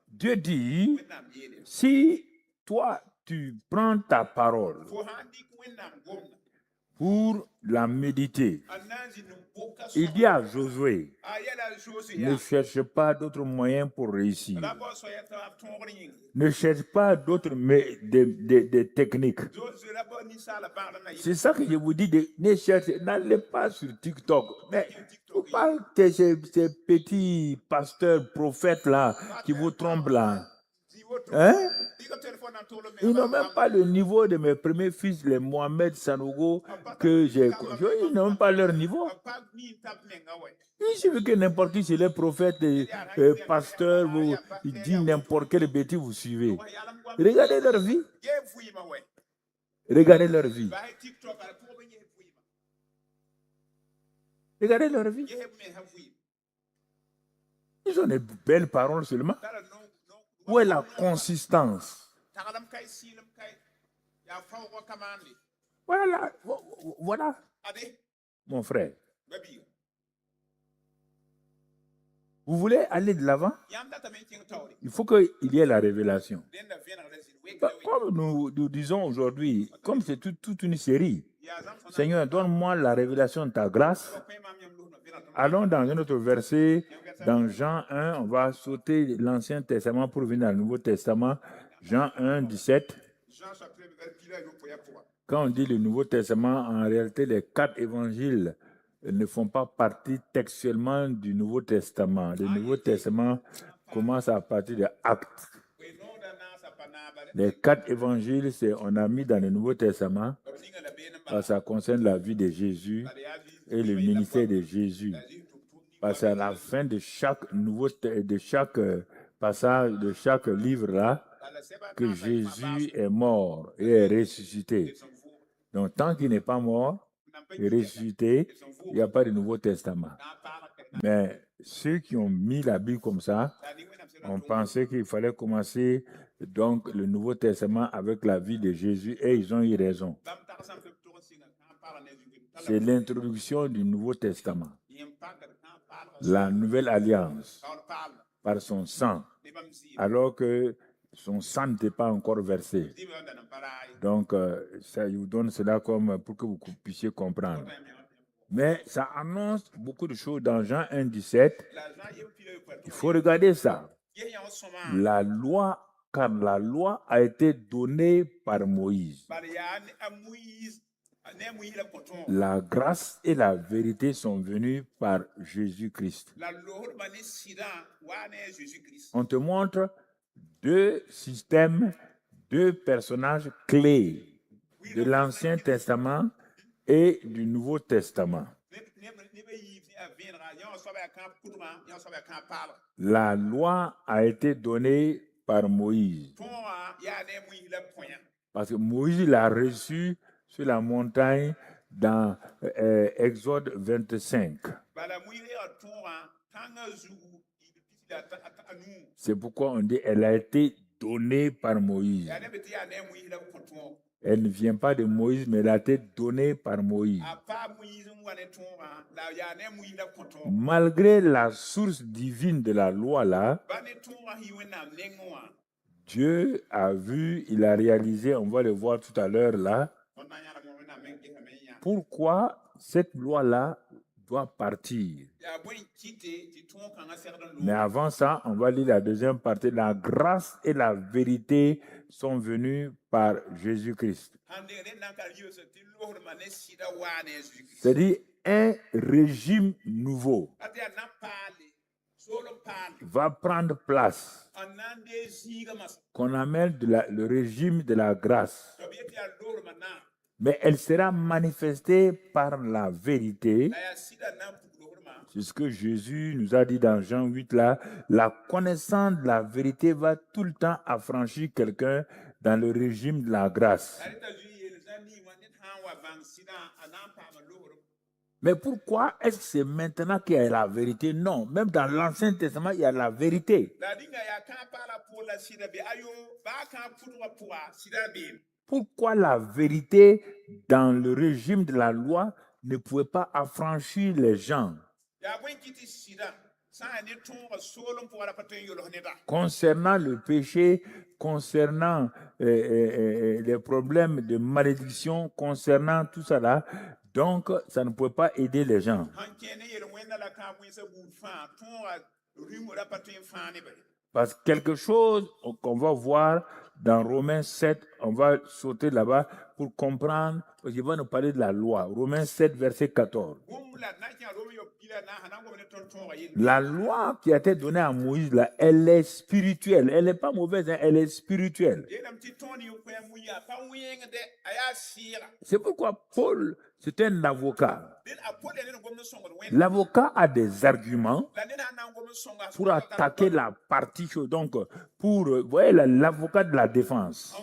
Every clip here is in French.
Dieu dit, si toi, tu prends ta parole pour la méditer, il dit à Josué, ne cherche pas d'autres moyens pour réussir. Ne cherche pas d'autres des techniques. C'est ça que je vous dis, n'allez pas sur TikTok. Mais il ne faut pas que ces petits pasteurs, prophètes là, qui vous trompent là. Hein? Ils n'ont même pas le niveau de mes premiers fils, les Mohamed Sanogo, que j'ai. Ils n'ont même pas leur niveau. Il suffit que n'importe qui, c'est les prophètes, pasteurs, vous dit n'importe quelle bêtise, vous suivez. Regardez leur vie. Regardez leur vie. Regardez leur vie. Ils ont des belles paroles seulement. Où est la consistance? Voilà. Voilà. Mon frère. Vous voulez aller de l'avant? Il faut qu'il y ait la révélation. Comme nous disons aujourd'hui, comme c'est toute une série, Seigneur, donne-moi la révélation de ta grâce. Allons dans un autre verset, dans Jean 1, on va sauter l'Ancien Testament pour venir dans le Nouveau Testament. Jean 1, 17. Quand on dit le Nouveau Testament, en réalité, les 4 évangiles ne font pas partie textuellement du Nouveau Testament. Le Nouveau Testament commence à partir des Actes. Les 4 évangiles, on a mis dans le Nouveau Testament, parce que ça concerne la vie de Jésus et le ministère de Jésus. Parce qu'à la fin de chaque passage, de chaque livre-là, que Jésus est mort et est ressuscité. Donc, tant qu'il n'est pas mort et ressuscité, il n'y a pas de Nouveau Testament. Mais ceux qui ont mis la Bible comme ça, on pensait qu'il fallait commencer donc le Nouveau Testament avec la vie de Jésus et ils ont eu raison. C'est l'introduction du Nouveau Testament. La nouvelle alliance par son sang, alors que son sang n'était pas encore versé. Donc, ça vous donne cela comme pour que vous puissiez comprendre. Mais ça annonce beaucoup de choses dans Jean 1, 17. Il faut regarder ça. La loi, car la loi a été donnée par Moïse. La grâce et la vérité sont venues par Jésus-Christ. On te montre 2 systèmes, 2 personnages clés de l'Ancien Testament et du Nouveau Testament. La loi a été donnée par Moïse. Parce que Moïse l'a reçu sur la montagne dans Exode 25. C'est pourquoi on dit qu'elle a été donnée par Moïse. Elle ne vient pas de Moïse, mais elle a été donnée par Moïse. Malgré la source divine de la loi là, Dieu a vu, il a réalisé, on va le voir tout à l'heure là, pourquoi cette loi-là doit partir. Mais avant ça, on va lire la deuxième partie. La grâce et la vérité sont venues par Jésus-Christ. C'est-à-dire un régime nouveau va prendre place, qu'on appelle le régime de la grâce. Mais elle sera manifestée par la vérité. C'est ce que Jésus nous a dit dans Jean 8 là. La connaissance de la vérité va tout le temps affranchir quelqu'un dans le régime de la grâce. Mais pourquoi est-ce que c'est maintenant qu'il y a la vérité? Non, même dans l'Ancien Testament, il y a la vérité. Pourquoi la vérité dans le régime de la loi ne pouvait pas affranchir les gens? concernant le péché, concernant les problèmes de malédiction, concernant tout ça là. Donc, ça ne peut pas aider les gens. Parce que quelque chose qu'on va voir dans Romains 7, on va sauter là-bas pour comprendre, parce qu'il va nous parler de la loi. Romains 7, verset 14. La loi qui a été donnée à Moïse, là, elle est spirituelle. Elle n'est pas mauvaise, hein, elle est spirituelle. C'est pourquoi Paul, c'est un avocat. L'avocat a des arguments pour attaquer la partie chaude. Donc, pour, vous voyez, l'avocat de la défense.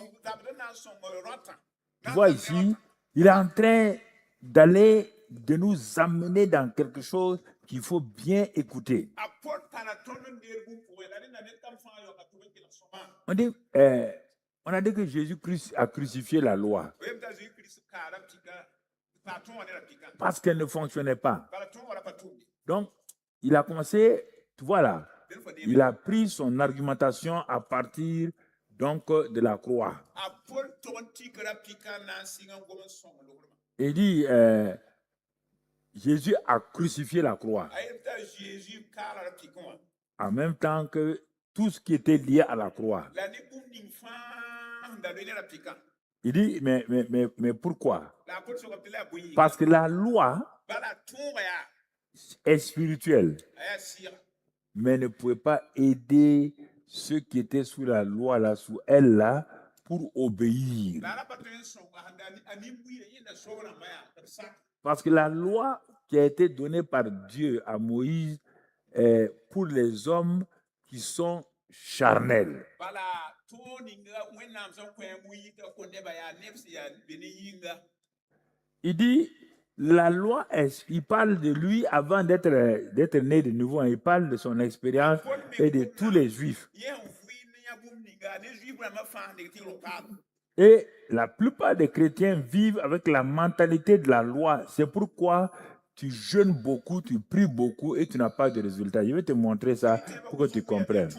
Tu vois ici, il est en train de nous amener dans quelque chose qu'il faut bien écouter. On a dit que Jésus-Christ a crucifié la loi parce qu'elle ne fonctionnait pas. Donc, il a commencé, tu vois là, il a pris son argumentation à partir donc de la croix. Il dit, Jésus a crucifié la croix en même temps que tout ce qui était lié à la croix. Il dit, mais pourquoi? Parce que la loi est spirituelle, mais ne pouvait pas aider ceux qui étaient sous la loi, là, sous elle, là, pour obéir. Parce que la loi qui a été donnée par Dieu à Moïse est pour les hommes qui sont charnels. Il dit, la loi, il parle de lui avant d'être né de nouveau. Il parle de son expérience et de tous les Juifs. Et la plupart des chrétiens vivent avec la mentalité de la loi. C'est pourquoi tu jeûnes beaucoup, tu pries beaucoup et tu n'as pas de résultat. Je vais te montrer ça pour que tu comprennes.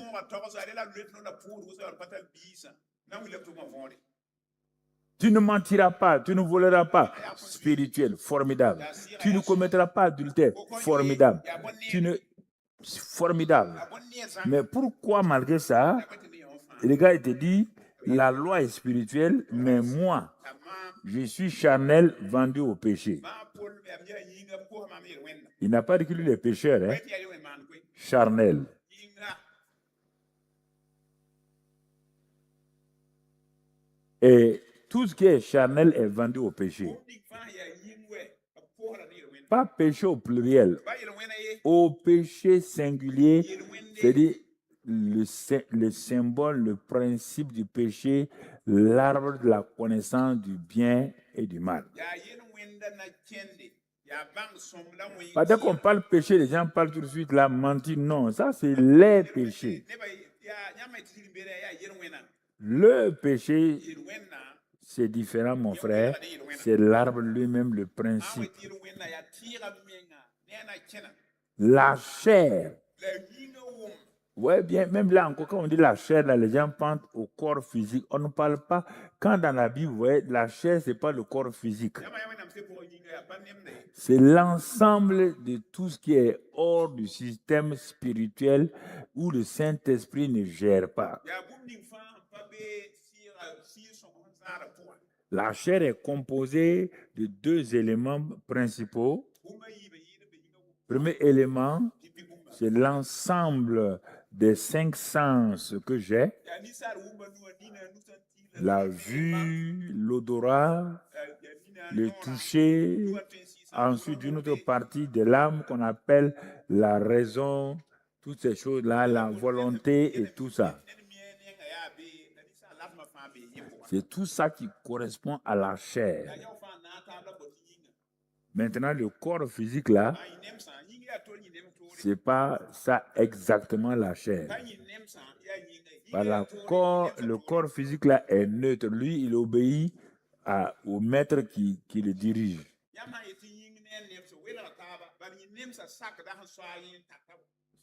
Tu ne mentiras pas, tu ne voleras pas. Spirituel, formidable. Tu ne commettras pas adultère. Formidable. Formidable. Mais pourquoi malgré ça, le gars il te dit, la loi est spirituelle, mais moi, je suis charnel vendu au péché. Il n'a pas dit que lui est pécheur, hein? Charnel. Et tout ce qui est charnel est vendu au péché. Pas péché au pluriel. Au péché singulier, c'est-à-dire le symbole, le principe du péché, l'arbre de la connaissance du bien et du mal. Dès qu'on parle péché, les gens parlent tout de suite la mentir. Non, ça c'est les péchés. Le péché, c'est différent, mon frère. C'est l'arbre lui-même, le principe. La chair. Oui, bien, même là encore, quand on dit la chair, là, les gens pensent au corps physique. On ne parle pas, quand dans la Bible, vous voyez, la chair, ce n'est pas le corps physique. C'est l'ensemble de tout ce qui est hors du système spirituel où le Saint-Esprit ne gère pas. La chair est composée de deux éléments principaux. Premier élément, c'est l'ensemble des 5 sens que j'ai. La vue, l'odorat, le toucher. Ensuite, une autre partie de l'âme qu'on appelle la raison, toutes ces choses-là, la volonté et tout ça. C'est tout ça qui correspond à la chair. Maintenant, le corps physique là, c'est pas ça exactement la chair. Le corps physique là est neutre. Lui, il obéit au maître qui le dirige.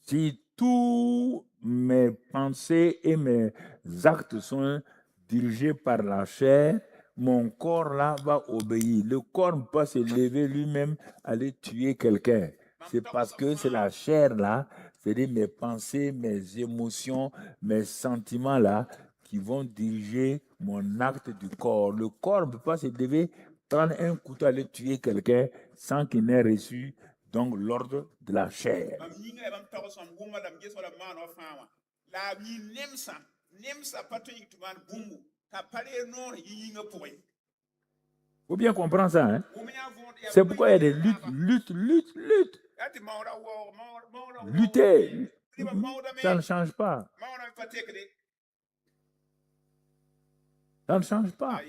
Si tous mes pensées et mes actes sont dirigés par la chair, mon corps là va obéir. Le corps ne peut pas se lever lui-même, aller tuer quelqu'un. C'est parce que c'est la chair là, c'est-à-dire mes pensées, mes émotions, mes sentiments là, qui vont diriger mon acte du corps. Le corps ne peut pas se lever, prendre un couteau, aller tuer quelqu'un sans qu'il n'ait reçu donc l'ordre de la chair. Faut bien comprendre ça, hein? C'est pourquoi il y a des luttes. Lutter, ça ne change pas. Ça ne change pas.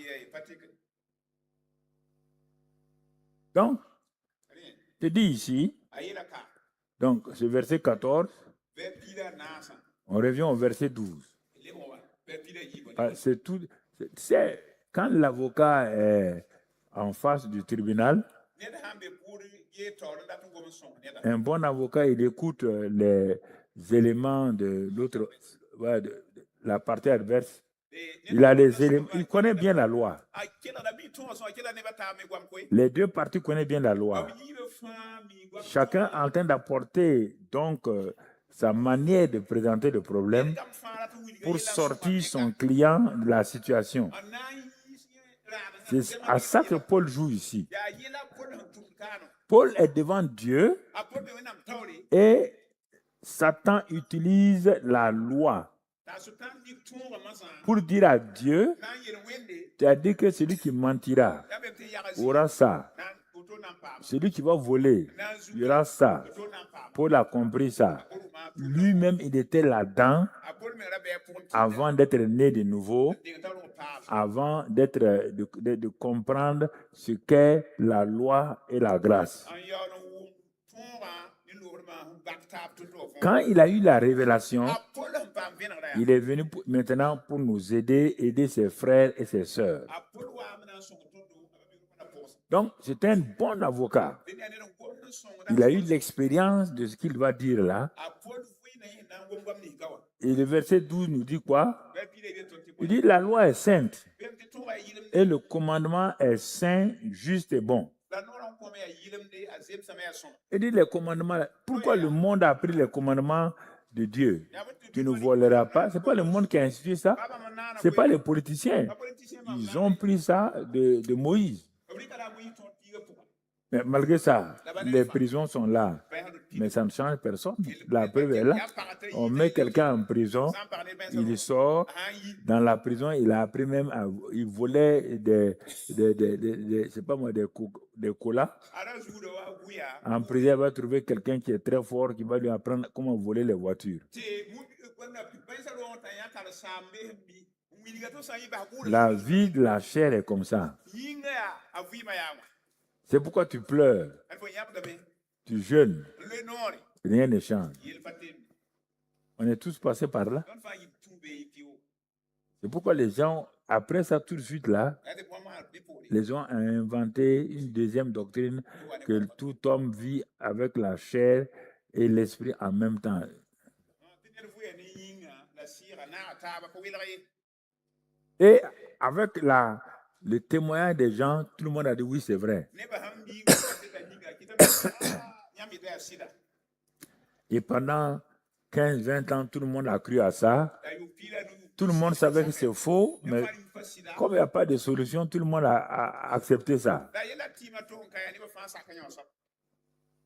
Donc, je dis ici, donc ce verset 14, on revient au verset 12. C'est tout. C'est quand l'avocat est en face du tribunal, un bon avocat, il écoute les éléments de l'autre, de la partie adverse. Il a les éléments, il connaît bien la loi. Les deux parties connaissent bien la loi. Chacun est en train d'apporter donc sa manière de présenter le problème pour sortir son client de la situation. C'est à ça que Paul joue ici. Paul est devant Dieu et Satan utilise la loi pour dire à Dieu, tu as dit que celui qui mentira aura ça. Celui qui va voler, il y aura ça. Paul a compris ça. Lui-même, il était là-dedans avant d'être né de nouveau, avant de comprendre ce qu'est la loi et la grâce. Quand il a eu la révélation, il est venu maintenant pour nous aider ses frères et ses sœurs. Donc, c'est un bon avocat. Il a eu l'expérience de ce qu'il va dire là. Et le verset 12 nous dit quoi? Il dit, la loi est sainte et le commandement est saint, juste et bon. Il dit les commandements. Pourquoi le monde a pris les commandements de Dieu? Tu ne voleras pas. Ce n'est pas le monde qui a institué ça. Ce n'est pas les politiciens. Ils ont pris ça de Moïse. Mais malgré ça, les prisons sont là. Mais ça ne change personne. La preuve est là. On met quelqu'un en prison, il sort. Dans la prison, il a appris même il volait des colas. En prison, il va trouver quelqu'un qui est très fort, qui va lui apprendre comment voler les voitures. La vie de la chair est comme ça. C'est pourquoi tu pleures, tu jeûnes, rien ne change. On est tous passés par là. C'est pourquoi les gens, après ça, tout de suite là, les gens ont inventé une deuxième doctrine que tout homme vit avec la chair et l'esprit en même temps. Et avec le témoignage des gens, tout le monde a dit oui, c'est vrai. Et pendant 15-20 ans, tout le monde a cru à ça. Tout le monde savait que c'est faux, mais comme il n'y a pas de solution, tout le monde a accepté ça.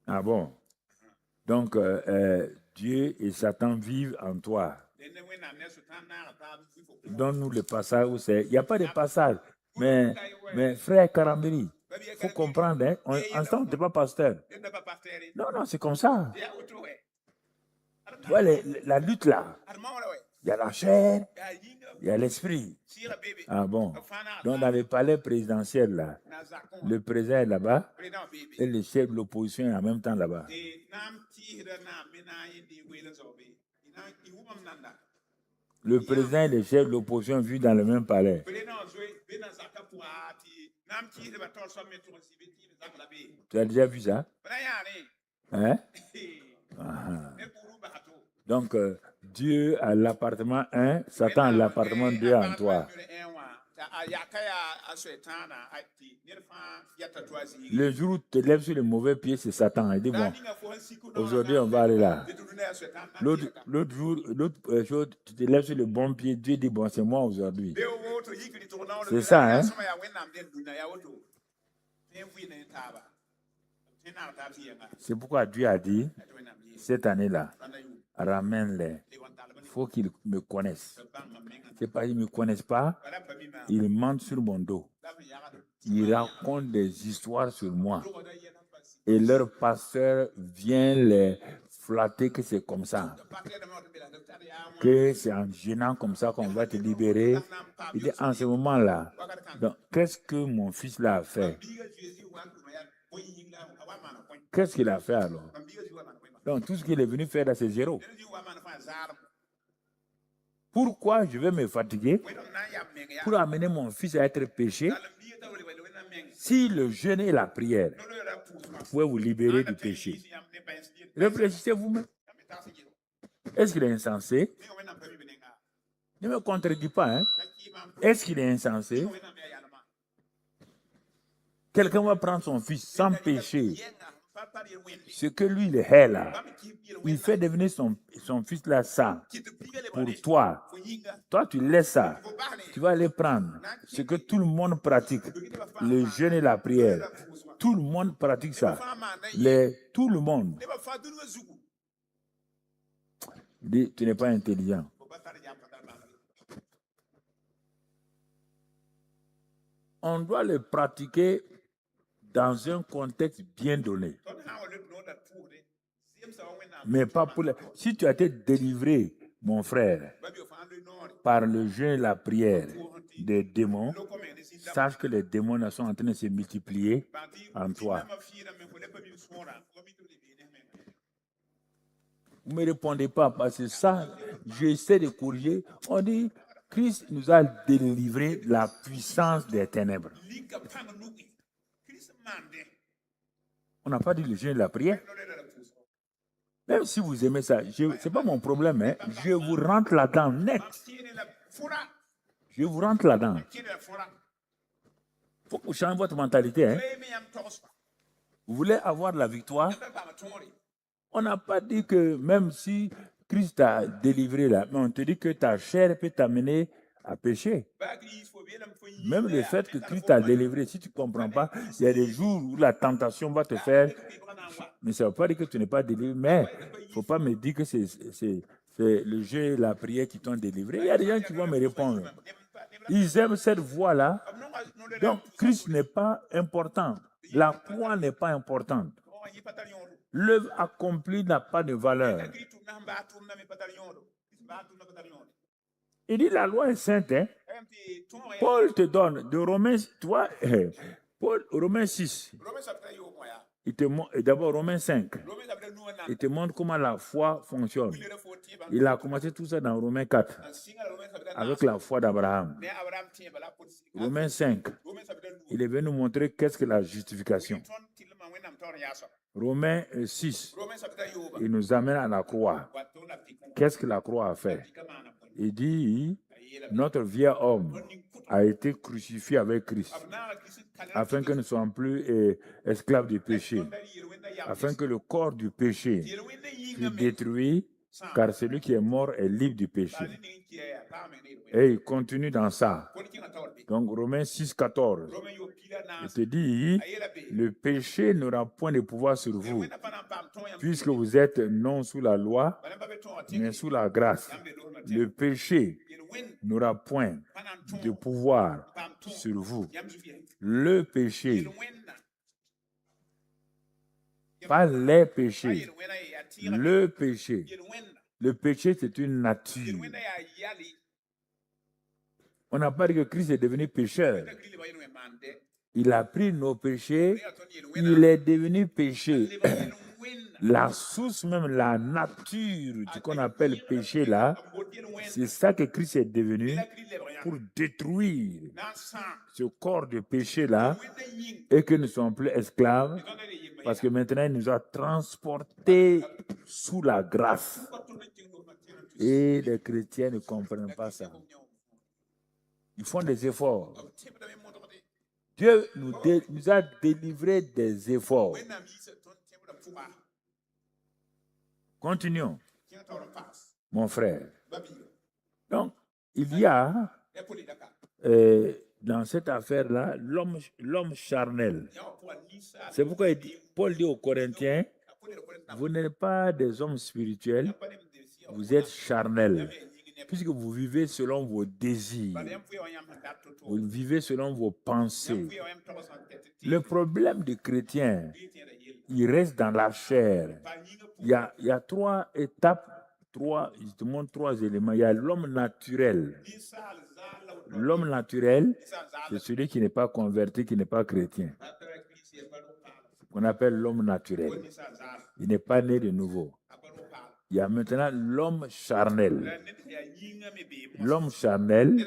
Ah bon? Donc, Dieu et Satan vivent en toi. Donne-nous le passage où c'est. Il n'y a pas de passage. Mais frère Karambiri, il faut comprendre, hein? En ce temps, tu n'es pas pasteur. Non, c'est comme ça. Tu vois, la lutte là, il y a la chair, il y a l'esprit. Ah bon. Donc, dans le palais présidentiel là, le président est là-bas et le chef de l'opposition est en même temps là-bas. Le président et le chef de l'opposition vivent dans le même palais. Tu as déjà vu ça? Hein? Donc, Dieu à l'appartement 1, Satan à l'appartement 2 en toi. Le jour où tu te lèves sur le mauvais pied, c'est Satan. Il dit, bon, aujourd'hui, on va aller là. L'autre jour, tu te lèves sur le bon pied, Dieu dit, bon, c'est moi aujourd'hui. C'est ça, hein? C'est pourquoi Dieu a dit, cette année-là, ramène-les. Il faut qu'ils me connaissent. C'est pas qu'ils ne me connaissent pas, ils mentent sur mon dos. Ils racontent des histoires sur moi. Et leur pasteur vient les flatter que c'est comme ça. Que c'est en gênant comme ça qu'on va te libérer. Il dit, en ce moment-là, qu'est-ce que mon fils là a fait? Qu'est-ce qu'il a fait alors? Donc, tout ce qu'il est venu faire là, c'est zéro. Pourquoi je vais me fatiguer pour amener mon fils à être péché? Si le jeûne et la prière pouvaient vous libérer du péché, réfléchissez vous-même. Est-ce qu'il est insensé? Ne me contredis pas, hein? Est-ce qu'il est insensé? Quelqu'un va prendre son fils sans péché. Ce que lui, il est là, il fait devenir son fils là ça pour toi. Toi, tu laisses ça. Tu vas aller prendre ce que tout le monde pratique, le jeûne et la prière. Tout le monde pratique ça. Tout le monde. Il dit, tu n'es pas intelligent. On doit le pratiquer dans un contexte bien donné. Mais pas pour Si tu as été délivré, mon frère, par le jeûne et la prière des démons, sache que les démons sont en train de se multiplier en toi. Vous ne me répondez pas parce que ça, j'essaie de corriger. On dit, Christ nous a délivré de la puissance des ténèbres. On n'a pas dit le jeûne et la prière. Même si vous aimez ça, ce n'est pas mon problème. Hein. Je vous rentre là-dedans net. Je vous rentre là-dedans. Il faut que vous changez votre mentalité. Hein. Vous voulez avoir la victoire? On n'a pas dit que même si Christ t'a délivré là, mais on te dit que ta chair peut t'amener à pécher. Même le fait que Christ t'a délivré, si tu ne comprends pas, il y a des jours où la tentation va te faire. Mais ça ne veut pas dire que tu n'es pas délivré, mais il ne faut pas me dire que c'est le jeu et la prière qui t'ont délivré. Il y a des gens qui vont me répondre. Ils aiment cette voie-là. Donc, Christ n'est pas important. La croix n'est pas importante. L'œuvre accomplie n'a pas de valeur. Il dit la loi est sainte. Hein? Paul te donne de Romains, toi, Romains 6. D'abord Romains 5. Il te montre comment la foi fonctionne. Il a commencé tout ça dans Romains 4 avec la foi d'Abraham. Romains 5. Il est venu nous montrer qu'est-ce que la justification. Romains 6. Il nous amène à la croix. Qu'est-ce que la croix a fait? Il dit, notre vieil homme a été crucifié avec Christ, afin que nous ne soyons plus esclaves du péché, afin que le corps du péché soit détruit, car celui qui est mort est libre du péché. Et il continue dans ça. Donc, Romains 6, 14. Il te dit, le péché n'aura point de pouvoir sur vous, puisque vous êtes non sous la loi, mais sous la grâce. Le péché n'aura point de pouvoir sur vous. Le péché, pas les péchés, le péché. Le péché, c'est une nature. On n'a pas dit que Christ est devenu pécheur. Il a pris nos péchés, il est devenu péché. La source même, la nature du qu'on appelle péché là, c'est ça que Christ est devenu pour détruire ce corps de péché là et que nous ne sommes plus esclaves parce que maintenant il nous a transportés sous la grâce. Et les chrétiens ne comprennent pas ça. Ils font des efforts. Dieu nous a délivré des efforts. Continuons, mon frère. Donc, il y a dans cette affaire-là l'homme charnel. C'est pourquoi Paul dit aux Corinthiens, vous n'êtes pas des hommes spirituels, vous êtes charnels, puisque vous vivez selon vos désirs, vous vivez selon vos pensées. Le problème du chrétien, il reste dans la chair. Il y a 3 étapes, je te montre 3 éléments. Il y a l'homme naturel. L'homme naturel, c'est celui qui n'est pas converti, qui n'est pas chrétien. Qu'on appelle l'homme naturel. Il n'est pas né de nouveau. Il y a maintenant l'homme charnel. L'homme charnel,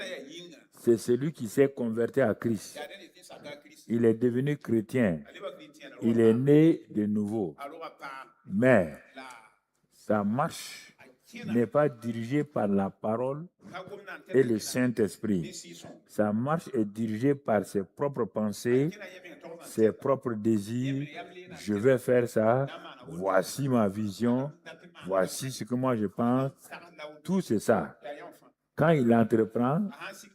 c'est celui qui s'est converti à Christ. Il est devenu chrétien. Il est né de nouveau. Mais sa marche n'est pas dirigée par la parole et le Saint-Esprit. Sa marche est dirigée par ses propres pensées, ses propres désirs. Je vais faire ça. Voici ma vision. Voici ce que moi je pense. Tout c'est ça. Quand il entreprend,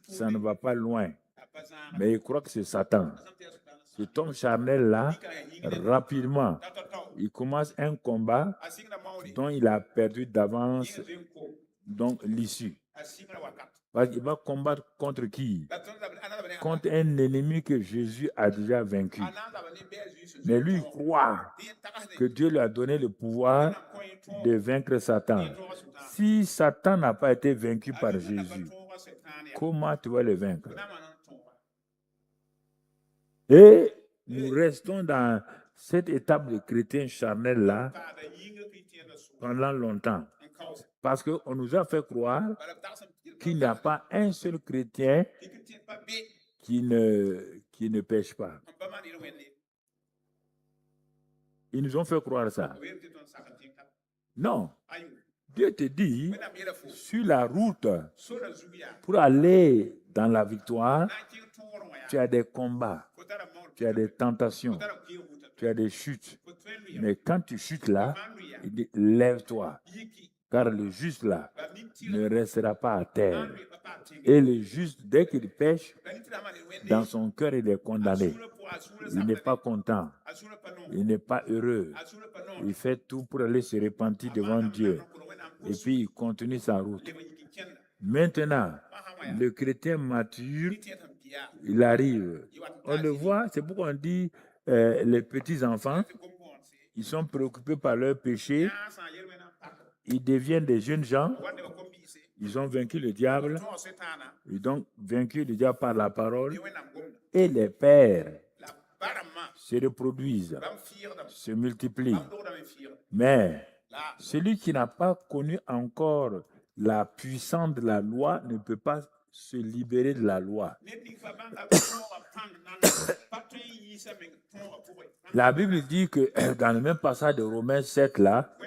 ça ne va pas loin. Mais il croit que c'est Satan. Cet homme charnel-là, rapidement, il commence un combat dont il a perdu d'avance donc l'issue. Parce qu'il va combattre contre qui? Contre un ennemi que Jésus a déjà vaincu. Mais lui, il croit que Dieu lui a donné le pouvoir de vaincre Satan. Si Satan n'a pas été vaincu par Jésus, comment tu vas le vaincre? Et nous restons dans cette étape de chrétien charnel-là pendant longtemps. Parce qu'on nous a fait croire qu'il n'y a pas un seul chrétien qui ne pêche pas. Ils nous ont fait croire ça. Non. Dieu te dit, sur la route pour aller dans la victoire, tu as des combats, tu as des tentations, tu as des chutes. Mais quand tu chutes là, il dit, lève-toi. Car le juste là ne restera pas à terre. Et le juste, dès qu'il pêche, dans son cœur, il est condamné. Il n'est pas content. Il n'est pas heureux. Il fait tout pour aller se repentir devant Dieu. Et puis, il continue sa route. Maintenant, le chrétien mature, il arrive. On le voit, c'est pourquoi on dit les petits-enfants, ils sont préoccupés par leur péché. Ils deviennent des jeunes gens. Ils ont vaincu le diable. Ils ont vaincu le diable par la parole. Et les pères se reproduisent, se multiplient. Mais celui qui n'a pas connu encore la puissance de la loi ne peut pas se libérer de la loi. La Bible dit que dans le même passage de Romains 7, là,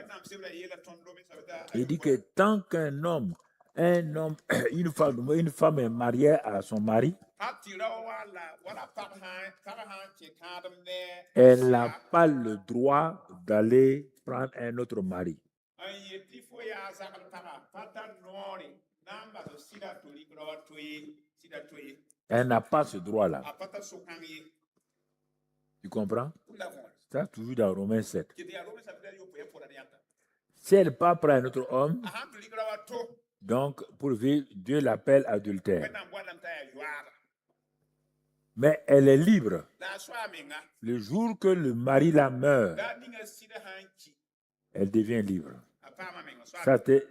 il dit que tant qu'un homme, une femme est mariée à son mari, elle n'a pas le droit d'aller prendre un autre mari. Elle n'a pas ce droit-là. Tu comprends? Ça, toujours dans Romains 7. Si elle part prendre un autre homme, donc, pour vivre, Dieu l'appelle adultère. Mais elle est libre. Le jour que le mari la meurt, elle devient libre. Ça, c'était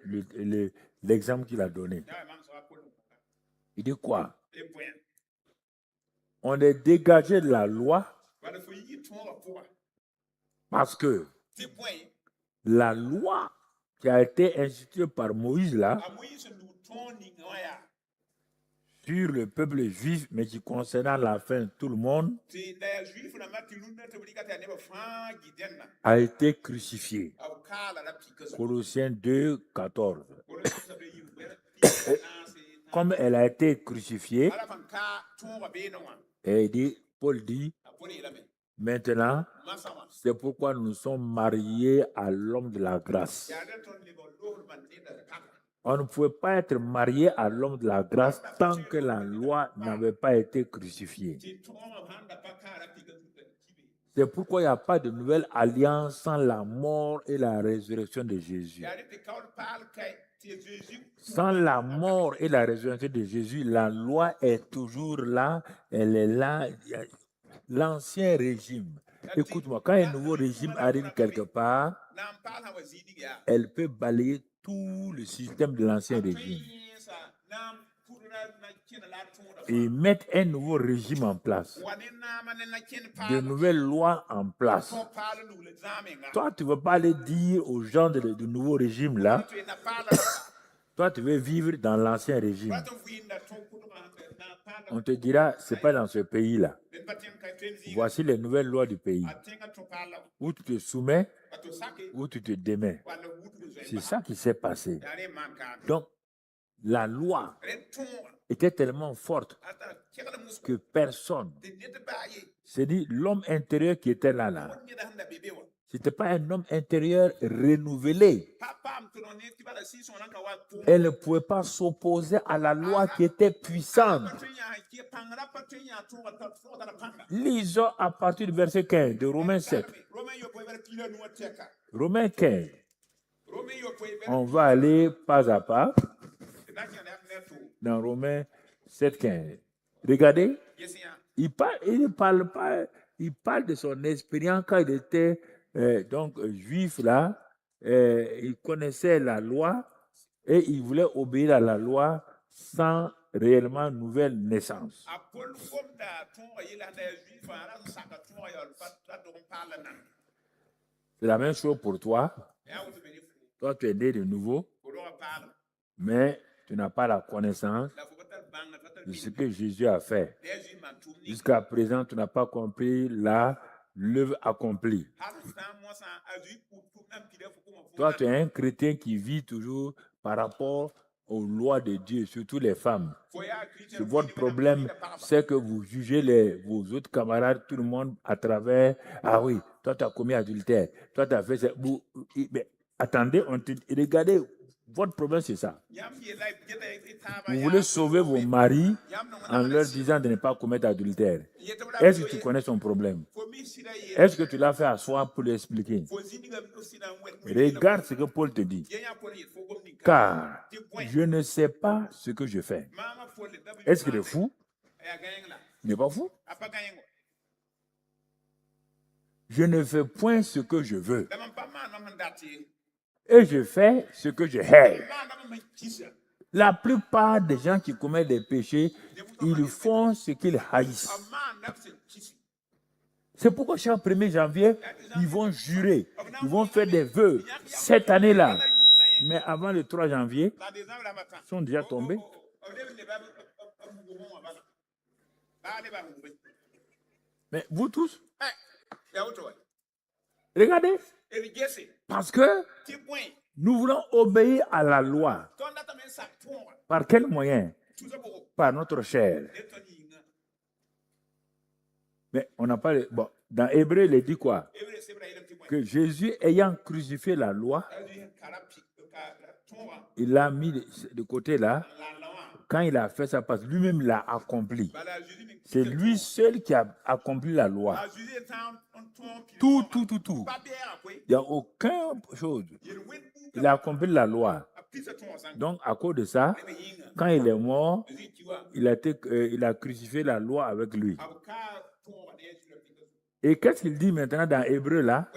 l'exemple qu'il a donné. Il dit quoi? On est dégagé de la loi parce que la loi qui a été instituée par Moïse là, sur le peuple juif, mais qui concernant la fin tout le monde, a été crucifié. Colossiens 2, 14. Comme elle a été crucifiée, et Paul dit, maintenant, c'est pourquoi nous sommes mariés à l'homme de la grâce. On ne pouvait pas être marié à l'homme de la grâce tant que la loi n'avait pas été crucifiée. C'est pourquoi il n'y a pas de nouvelle alliance sans la mort et la résurrection de Jésus. Sans la mort et la résurrection de Jésus, la loi est toujours là, elle est là. L'ancien régime, écoute-moi, quand un nouveau régime arrive quelque part, elle peut balayer tout le système de l'ancien régime et mettre un nouveau régime en place, de nouvelles lois en place. Toi, tu ne veux pas aller dire aux gens du nouveau régime là, toi, tu veux vivre dans l'ancien régime. On te dira, ce n'est pas dans ce pays-là. Voici les nouvelles lois du pays. Où tu te soumets, où tu te démets. C'est ça qui s'est passé. Donc, la loi était tellement forte que personne, c'est dit l'homme intérieur qui était là. Ce n'était pas un homme intérieur renouvelé. Elle ne pouvait pas s'opposer à la loi qui était puissante. Lisons à partir du verset 15 de Romains 7. Romains 15. On va aller pas à pas dans Romains 7, 15. Regardez, il parle de son expérience quand il était juif là. Il connaissait la loi et il voulait obéir à la loi sans réellement nouvelle naissance. C'est la même chose pour toi. Toi, tu es né de nouveau, mais tu n'as pas la connaissance de ce que Jésus a fait. Jusqu'à présent, tu n'as pas compris l'œuvre accomplie. Toi, tu es un chrétien qui vit toujours par rapport aux lois de Dieu, surtout les femmes. Votre problème, c'est que vous jugez vos autres camarades, tout le monde, à travers « Ah oui, toi, tu as commis adultère. Toi, tu as fait ça. » Mais attendez, regardez, votre problème, c'est ça. Vous voulez sauver vos maris en leur disant de ne pas commettre adultère. Est-ce que tu connais son problème? Est-ce que tu l'as fait asseoir pour lui expliquer? Regarde ce que Paul te dit. Car je ne sais pas ce que je fais. Est-ce qu'il est fou? Il n'est pas fou. Je ne fais point ce que je veux. Et je fais ce que je hais. La plupart des gens qui commettent des péchés, ils font ce qu'ils haïssent. C'est pourquoi chaque 1er janvier, ils vont jurer, ils vont faire des vœux cette année-là. Mais avant le 3 janvier, ils sont déjà tombés. Mais vous tous, regardez, parce que nous voulons obéir à la loi. Par quel moyen? Par notre chair. Mais on n'a pas... Bon, dans Hébreu, il dit quoi? Que Jésus, ayant crucifié la loi, il l'a mis de côté là. Quand il a fait ça, parce que lui-même l'a accompli. C'est lui seul qui a accompli la loi. Tout. Il n'y a aucune chose. Il a accompli la loi. Donc, à cause de ça, quand il est mort, il a crucifié la loi avec lui. Et qu'est-ce qu'il dit maintenant dans Hébreu là?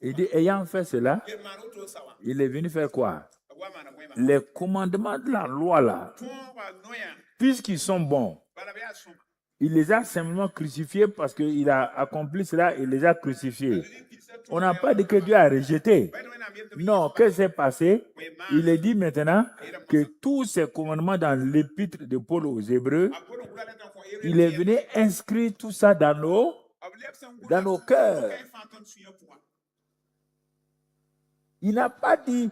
Il dit, ayant fait cela, il est venu faire quoi? Les commandements de la loi là, puisqu'ils sont bons, Il les a simplement crucifiés parce qu'il a accompli cela, il les a crucifiés. On n'a pas dit que Dieu a rejeté. Non, qu'est-ce qui s'est passé? Il est dit maintenant que tous ces commandements dans l'épître de Paul aux Hébreux, il est venu inscrire tout ça dans nos cœurs. Il n'a pas dit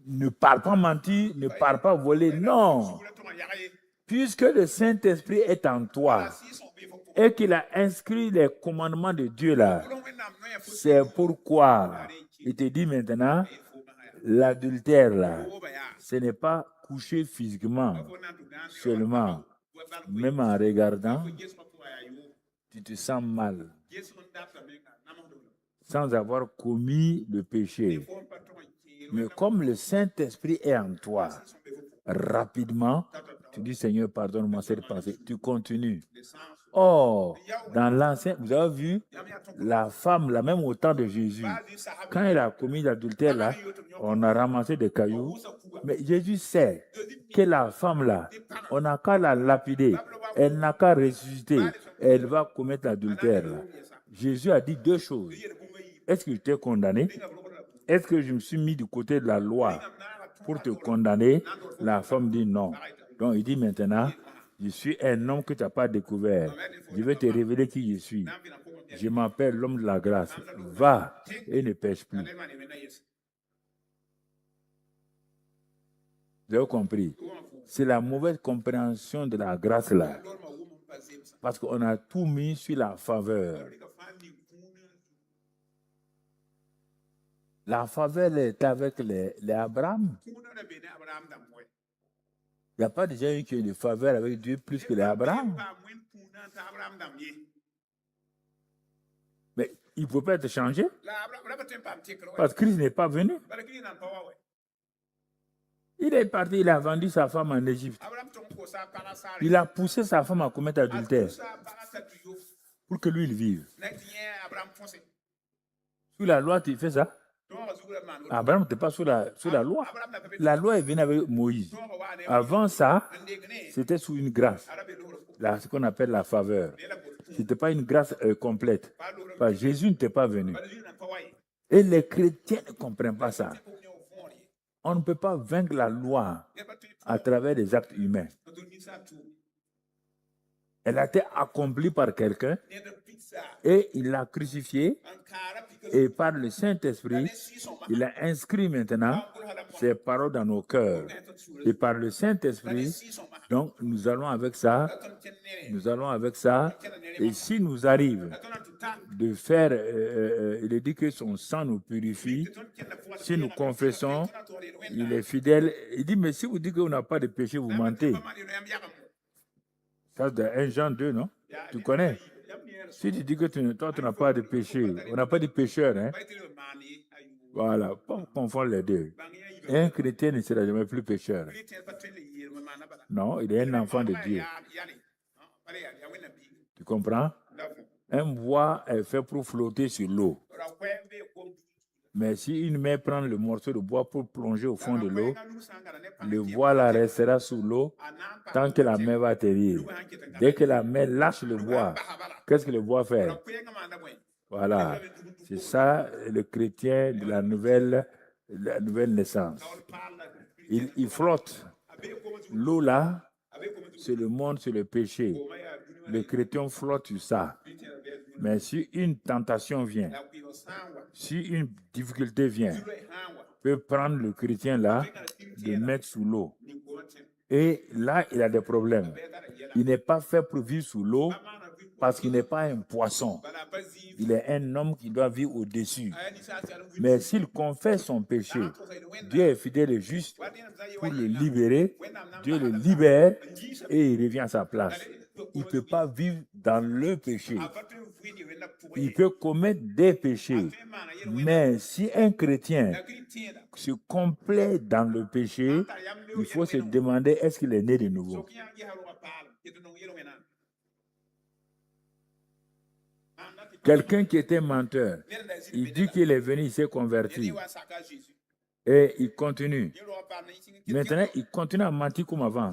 ne parle pas mentir, ne parle pas voler. Non. Puisque le Saint-Esprit est en toi et qu'il a inscrit les commandements de Dieu là, c'est pourquoi il te dit maintenant, l'adultère là, ce n'est pas coucher physiquement seulement, même en regardant, tu te sens mal, sans avoir commis le péché. Mais comme le Saint-Esprit est en toi, rapidement, tu dis Seigneur, pardonne-moi cette pensée, tu continues. Oh, dans l'Ancien, vous avez vu la femme, là, même au temps de Jésus, quand elle a commis l'adultère, là, on a ramassé des cailloux. Mais Jésus sait que la femme, là, on n'a qu'à la lapider, elle n'a qu'à ressusciter, elle va commettre l'adultère. Là. Jésus a dit deux choses. Est-ce que je t'ai condamné? Est-ce que je me suis mis du côté de la loi pour te condamner? La femme dit non. Donc il dit maintenant, je suis un homme que tu n'as pas découvert. Je vais te révéler qui je suis. Je m'appelle l'homme de la grâce. Va et ne pêche plus. Vous avez compris? C'est la mauvaise compréhension de la grâce là. Parce qu'on a tout mis sur la faveur. La faveur est avec les Abraham. Il n'y a pas déjà eu qui a eu de faveur avec Dieu plus que les Abraham. Mais il ne peut pas être changé. Parce que Christ n'est pas venu. Il est parti, il a vendu sa femme en Égypte. Il a poussé sa femme à commettre adultère pour que lui, il vive. Sous la loi, tu fais ça? Abraham n'était pas sous la loi. La loi est venue avec Moïse. Avant ça, c'était sous une grâce. Là, ce qu'on appelle la faveur. Ce n'était pas une grâce complète. Parce que Jésus n'était pas venu. Et les chrétiens ne comprennent pas ça. On ne peut pas vaincre la loi à travers des actes humains. Elle a été accomplie par quelqu'un et il l'a crucifiée et par le Saint-Esprit, il a inscrit maintenant ces paroles dans nos cœurs. Et par le Saint-Esprit, donc nous allons avec ça, et s'il nous arrive de faire, il est dit que son sang nous purifie, si nous confessons, il est fidèle. Il dit, mais si vous dites qu'on n'a pas de péché, vous mentez. Ça, c'est 1 Jean 2, non? Tu connais? Si tu dis que toi, tu n'as pas de péché, on n'a pas de pécheur, hein? Voilà, pas confondre les deux. Un chrétien ne sera jamais plus pécheur. Non, il est un enfant de Dieu. Tu comprends? Un bois est fait pour flotter sur l'eau. Mais si une main prend le morceau de bois pour plonger au fond de l'eau, le bois là restera sous l'eau tant que la main va atterrir. Dès que la main lâche le bois, qu'est-ce que le bois fait? Voilà. C'est ça le chrétien de la nouvelle naissance. Il flotte. L'eau là, c'est le monde, c'est le péché. Le chrétien flotte sur ça. Mais si une tentation vient, si une difficulté vient, peut prendre le chrétien là, le mettre sous l'eau. Et là, il a des problèmes. Il n'est pas fait pour vivre sous l'eau parce qu'il n'est pas un poisson. Il est un homme qui doit vivre au-dessus. Mais s'il confesse son péché, Dieu est fidèle et juste pour le libérer. Dieu le libère et il revient à sa place. Il ne peut pas vivre dans le péché. Il peut commettre des péchés. Mais si un chrétien se complaît dans le péché, il faut se demander est-ce qu'il est né de nouveau. Quelqu'un qui était menteur, il dit qu'il est venu, il s'est converti. Et il continue. Maintenant, il continue à mentir comme avant.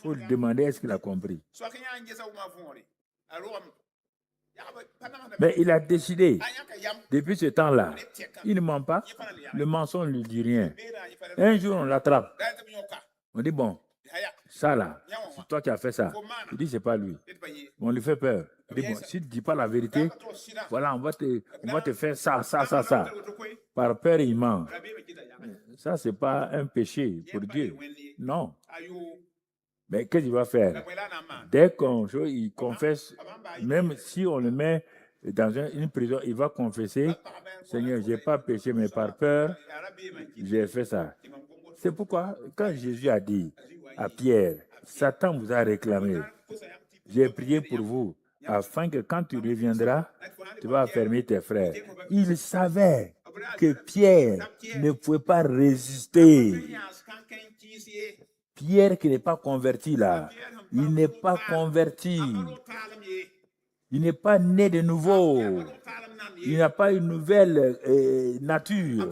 faut lui demander est-ce qu'il a compris. Mais il a décidé, depuis ce temps-là, il ne ment pas, le mensonge ne lui dit rien. Un jour, on l'attrape. On dit, bon, ça là, c'est toi qui as fait ça. Il dit, c'est pas lui. On lui fait peur. Il dit, bon, si tu ne dis pas la vérité, voilà, on va te faire ça. Par peur, il ment. Ça, ce n'est pas un péché pour Dieu. Non. Mais qu'est-ce qu'il va faire? Dès qu'il confesse, même si on le met dans une prison, il va confesser, Seigneur, je n'ai pas péché, mais par peur, j'ai fait ça. C'est pourquoi, quand Jésus a dit à Pierre, Satan vous a réclamé, j'ai prié pour vous, afin que quand tu reviendras, tu vas affermir tes frères. Il savait que Pierre ne pouvait pas résister. Pierre qui n'est pas converti là, il n'est pas converti. Il n'est pas né de nouveau. Il n'a pas une nouvelle nature.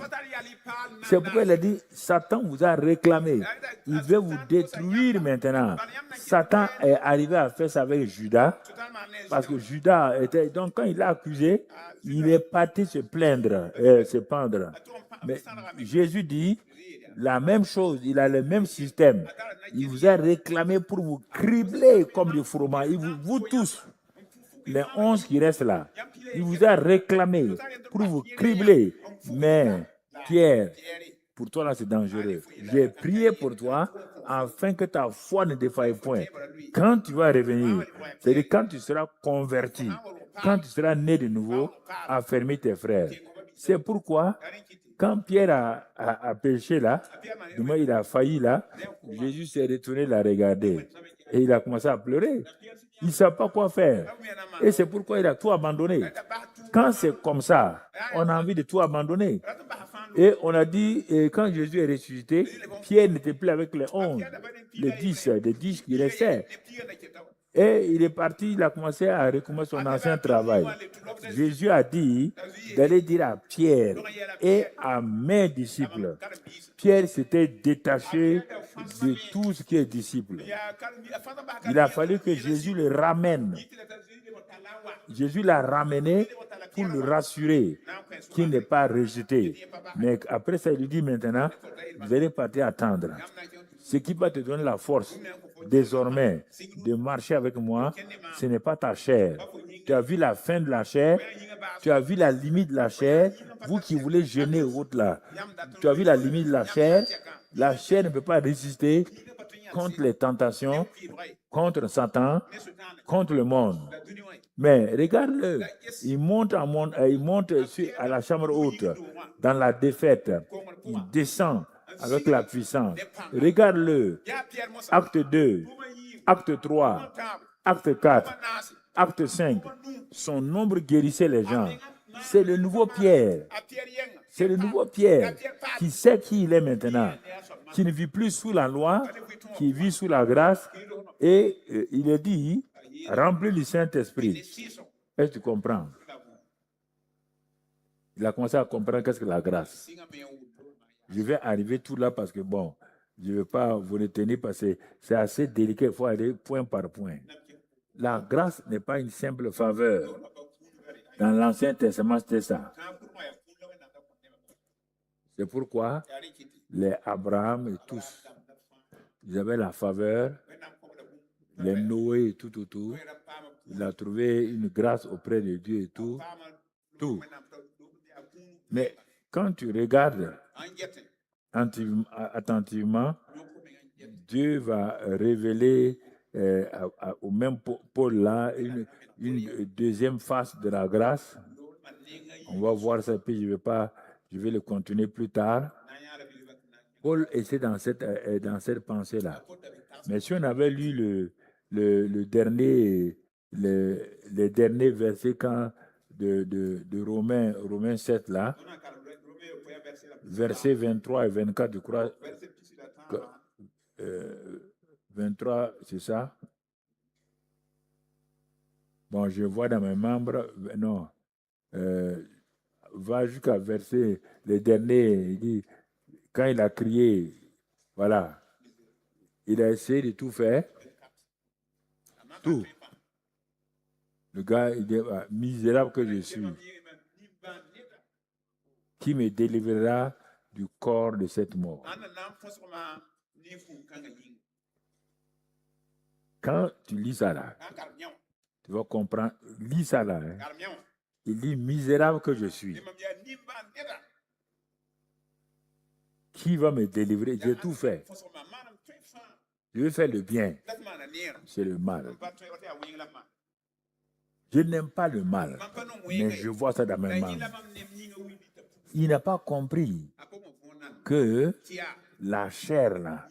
C'est pourquoi il a dit, Satan vous a réclamé. Il veut vous détruire maintenant. Satan est arrivé à faire ça avec Judas. Parce que Judas était... Donc quand il l'a accusé, il est parti se plaindre, se pendre. Mais Jésus dit la même chose, il a le même système. Il vous a réclamé pour vous cribler comme du fromage. Vous tous, les 11 qui restent là, il vous a réclamé pour vous cribler. Mais Pierre, pour toi là c'est dangereux. J'ai prié pour toi afin que ta foi ne défaille point. Quand tu vas revenir, c'est-à-dire quand tu seras converti, quand tu seras né de nouveau, affermis tes frères. C'est pourquoi quand Pierre a péché là, du moins il a failli là, Jésus s'est retourné la regarder et il a commencé à pleurer. Il ne savait pas quoi faire. Et c'est pourquoi il a tout abandonné. Quand c'est comme ça, on a envie de tout abandonner. Et on a dit, quand Jésus est ressuscité, Pierre n'était plus avec les 11, les 10 qui restaient. Et il est parti, il a commencé à recommencer son ancien travail. Jésus a dit d'aller dire à Pierre et à mes disciples. Pierre s'était détaché de tout ce qui est disciple. Il a fallu que Jésus le ramène. Jésus l'a ramené pour le rassurer qu'il n'est pas rejeté. Mais après ça, il lui dit maintenant, vous allez partir attendre. Ce qui va te donner la force désormais de marcher avec moi, ce n'est pas ta chair. Tu as vu la fin de la chair, tu as vu la limite de la chair. Vous qui voulez jeûner autre là, tu as vu la limite de la chair. La chair ne peut pas résister contre les tentations, contre Satan, contre le monde. Mais regarde-le, il monte à la chambre haute dans la défaite. Il descend avec la puissance. Regarde-le. Acte 2, acte 3, acte 4, acte 5. Son nombre guérissait les gens. C'est le nouveau Pierre. C'est le nouveau Pierre qui sait qui il est maintenant, qui ne vit plus sous la loi, qui vit sous la grâce. Et il est dit, rempli du Saint-Esprit. Est-ce que tu comprends? Il a commencé à comprendre qu'est-ce que la grâce. Je vais arriver tout là parce que, bon, je ne vais pas vous retenir parce que c'est assez délicat, il faut aller point par point. La grâce n'est pas une simple faveur. Dans l'Ancien Testament, c'était ça. C'est pourquoi les Abraham et tous, ils avaient la faveur, les Noé et tout autour. Il a trouvé une grâce auprès de Dieu et tout. Mais quand tu regardes attentivement, Dieu va révéler au même pôle-là une deuxième face de la grâce. On va voir ça, puis je vais le continuer plus tard. Paul était dans cette pensée-là. Mais si on avait lu les derniers versets de Romains 7, là, versets 23 et 24, je crois, 23, c'est ça? Bon, je vois dans mes membres, non, va jusqu'à verset, le dernier, il dit, quand il a crié, voilà, il a essayé de tout faire, Tout. Le gars, il dit, misérable que je suis, qui me délivrera du corps de cette mort. Quand tu lis ça là, tu vas comprendre, lis ça là. Hein. Il dit, misérable que je suis. Qui va me délivrer? J'ai tout fait. Je vais faire le bien. C'est le mal. Je n'aime pas le mal, mais je vois ça dans mes mains. Il n'a pas compris que la chair, là,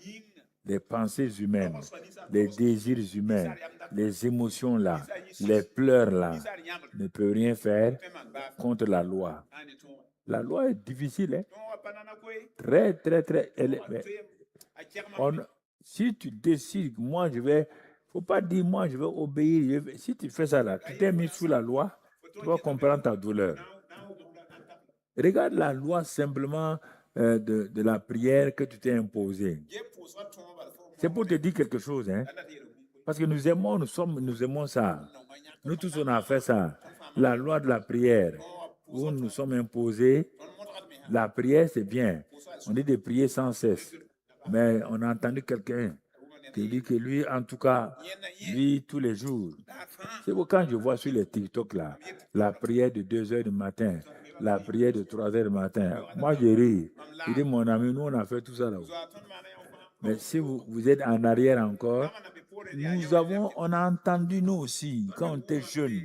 les pensées humaines, les désirs humains, les émotions, là, les pleurs, là, ne peuvent rien faire contre la loi. La loi est difficile, hein? Très, très, très. Si tu décides, moi, je vais... Il ne faut pas dire, moi, je vais obéir. Si tu fais ça, là, tu t'es mis sous la loi, tu vas comprendre ta douleur. Regarde la loi simplement de la prière que tu t'es imposée. C'est pour te dire quelque chose, hein? Parce que nous aimons ça. Nous tous, on a fait ça. La loi de la prière, où nous sommes imposés. La prière, c'est bien. On dit de prier sans cesse. Mais on a entendu quelqu'un qui dit que lui, en tout cas, lui, tous les jours. C'est pourquoi quand je vois sur les TikTok, là, la prière de 2 heures du matin, la prière de 3 heures du matin, moi, je ris. Il dit, mon ami, nous, on a fait tout ça là-haut. Mais si vous êtes en arrière encore, on a entendu, nous aussi, quand on était jeunes,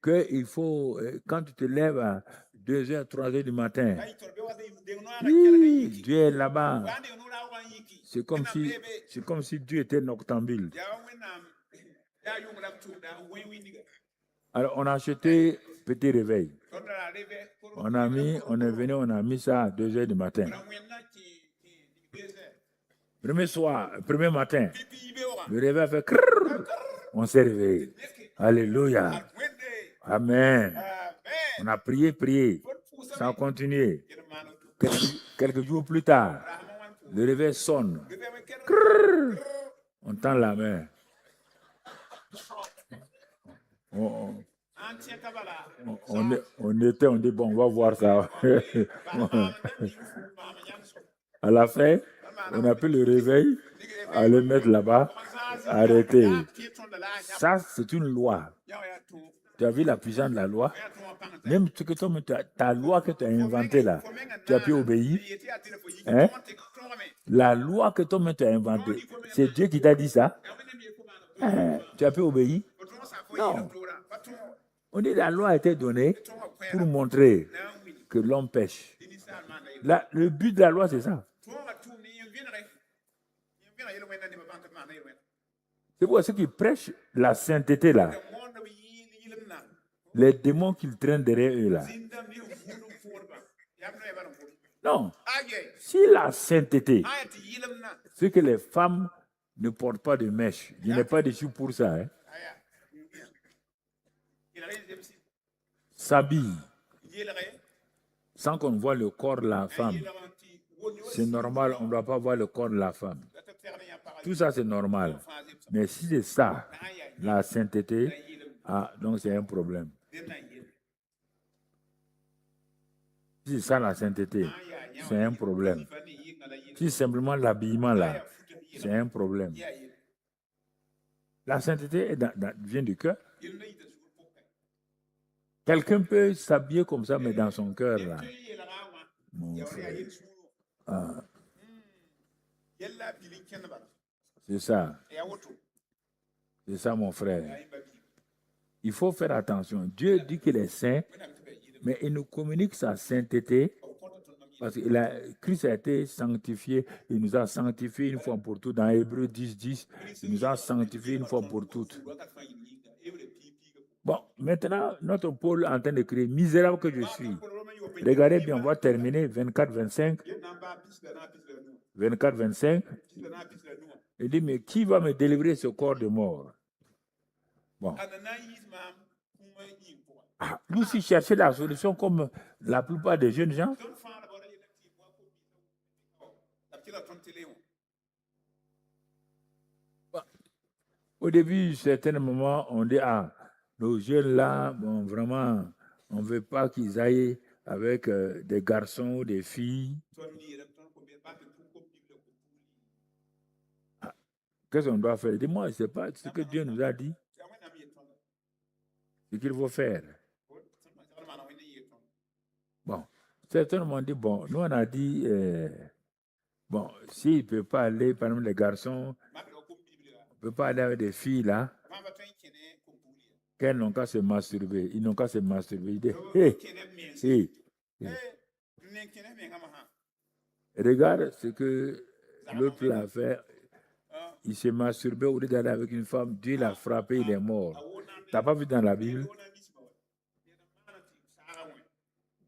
qu'il faut, quand tu te lèves à 2 heures, 3 heures du matin, oui, Dieu est là-bas. C'est comme si Dieu était noctambule. Alors, on a acheté petit réveil. On est venu, on a mis ça à 2 heures du matin. Premier matin, le réveil a fait crrrr. On s'est réveillé. Alléluia. Amen. On a prié. Ça a continué. Quelques jours plus tard, le réveil sonne. Crrrr. On tend la main. On dit, bon, on va voir ça. À la fin, on a pris le réveil, aller mettre là-bas, arrêter. Ça, c'est une loi. Tu as vu la puissance de la loi? Même ce que ta loi que tu as inventée là, tu as pu obéir. Hein? La loi que toi-même tu as inventée, c'est Dieu qui t'a dit ça. Hein? Tu as pu obéir? Non. On dit que la loi a été donnée pour montrer que l'homme pêche. Le but de la loi, c'est ça. C'est pour ceux qui prêchent la sainteté là. Les démons qu'ils traînent derrière eux là. Non. Si la sainteté, c'est que les femmes ne portent pas de mèche. Je n'ai pas dessus pour ça. Hein. S'habille sans qu'on voit le corps de la femme. C'est normal, on ne doit pas voir le corps de la femme. Tout ça, c'est normal. Mais si c'est ça, la sainteté, donc c'est un problème. Si c'est ça la sainteté, c'est un problème. Si c'est simplement l'habillement là, c'est un problème. La sainteté vient du cœur. Quelqu'un peut s'habiller comme ça, mais dans son cœur là. Mon frère. C'est ça. C'est ça, mon frère. Il faut faire attention. Dieu dit qu'il est saint, mais il nous communique sa sainteté parce que Christ a été sanctifié. Il nous a sanctifié une fois pour toutes. Dans Hébreux 10, il nous a sanctifié une fois pour toutes. Bon, maintenant, notre Paul est en train de crier, misérable que je suis. Regardez bien, on va terminer 24-25. 24-25. Il dit, mais qui va me délivrer ce corps de mort? Bon. Nous aussi chercher la solution comme la plupart des jeunes gens. Au début, certains moments, on dit, ah, nos jeunes là, bon, vraiment, on ne veut pas qu'ils aillent avec des garçons ou des filles. Ah, qu'est-ce qu'on doit faire? Dis-moi, c'est pas ce que Dieu nous a dit. Ce qu'il faut faire. Bon, certains m'ont dit, bon, nous on a dit, bon, s'il ne peut pas aller, par exemple, les garçons, on ne peut pas aller avec des filles là, qu'elles n'ont qu'à se masturber. Ils n'ont qu'à se masturber. Ils disent, hé, regarde ce que l'autre l'a fait. Il s'est masturbé au lieu d'aller avec une femme. Dieu l'a frappé, il est mort. Tu n'as pas vu dans la Bible?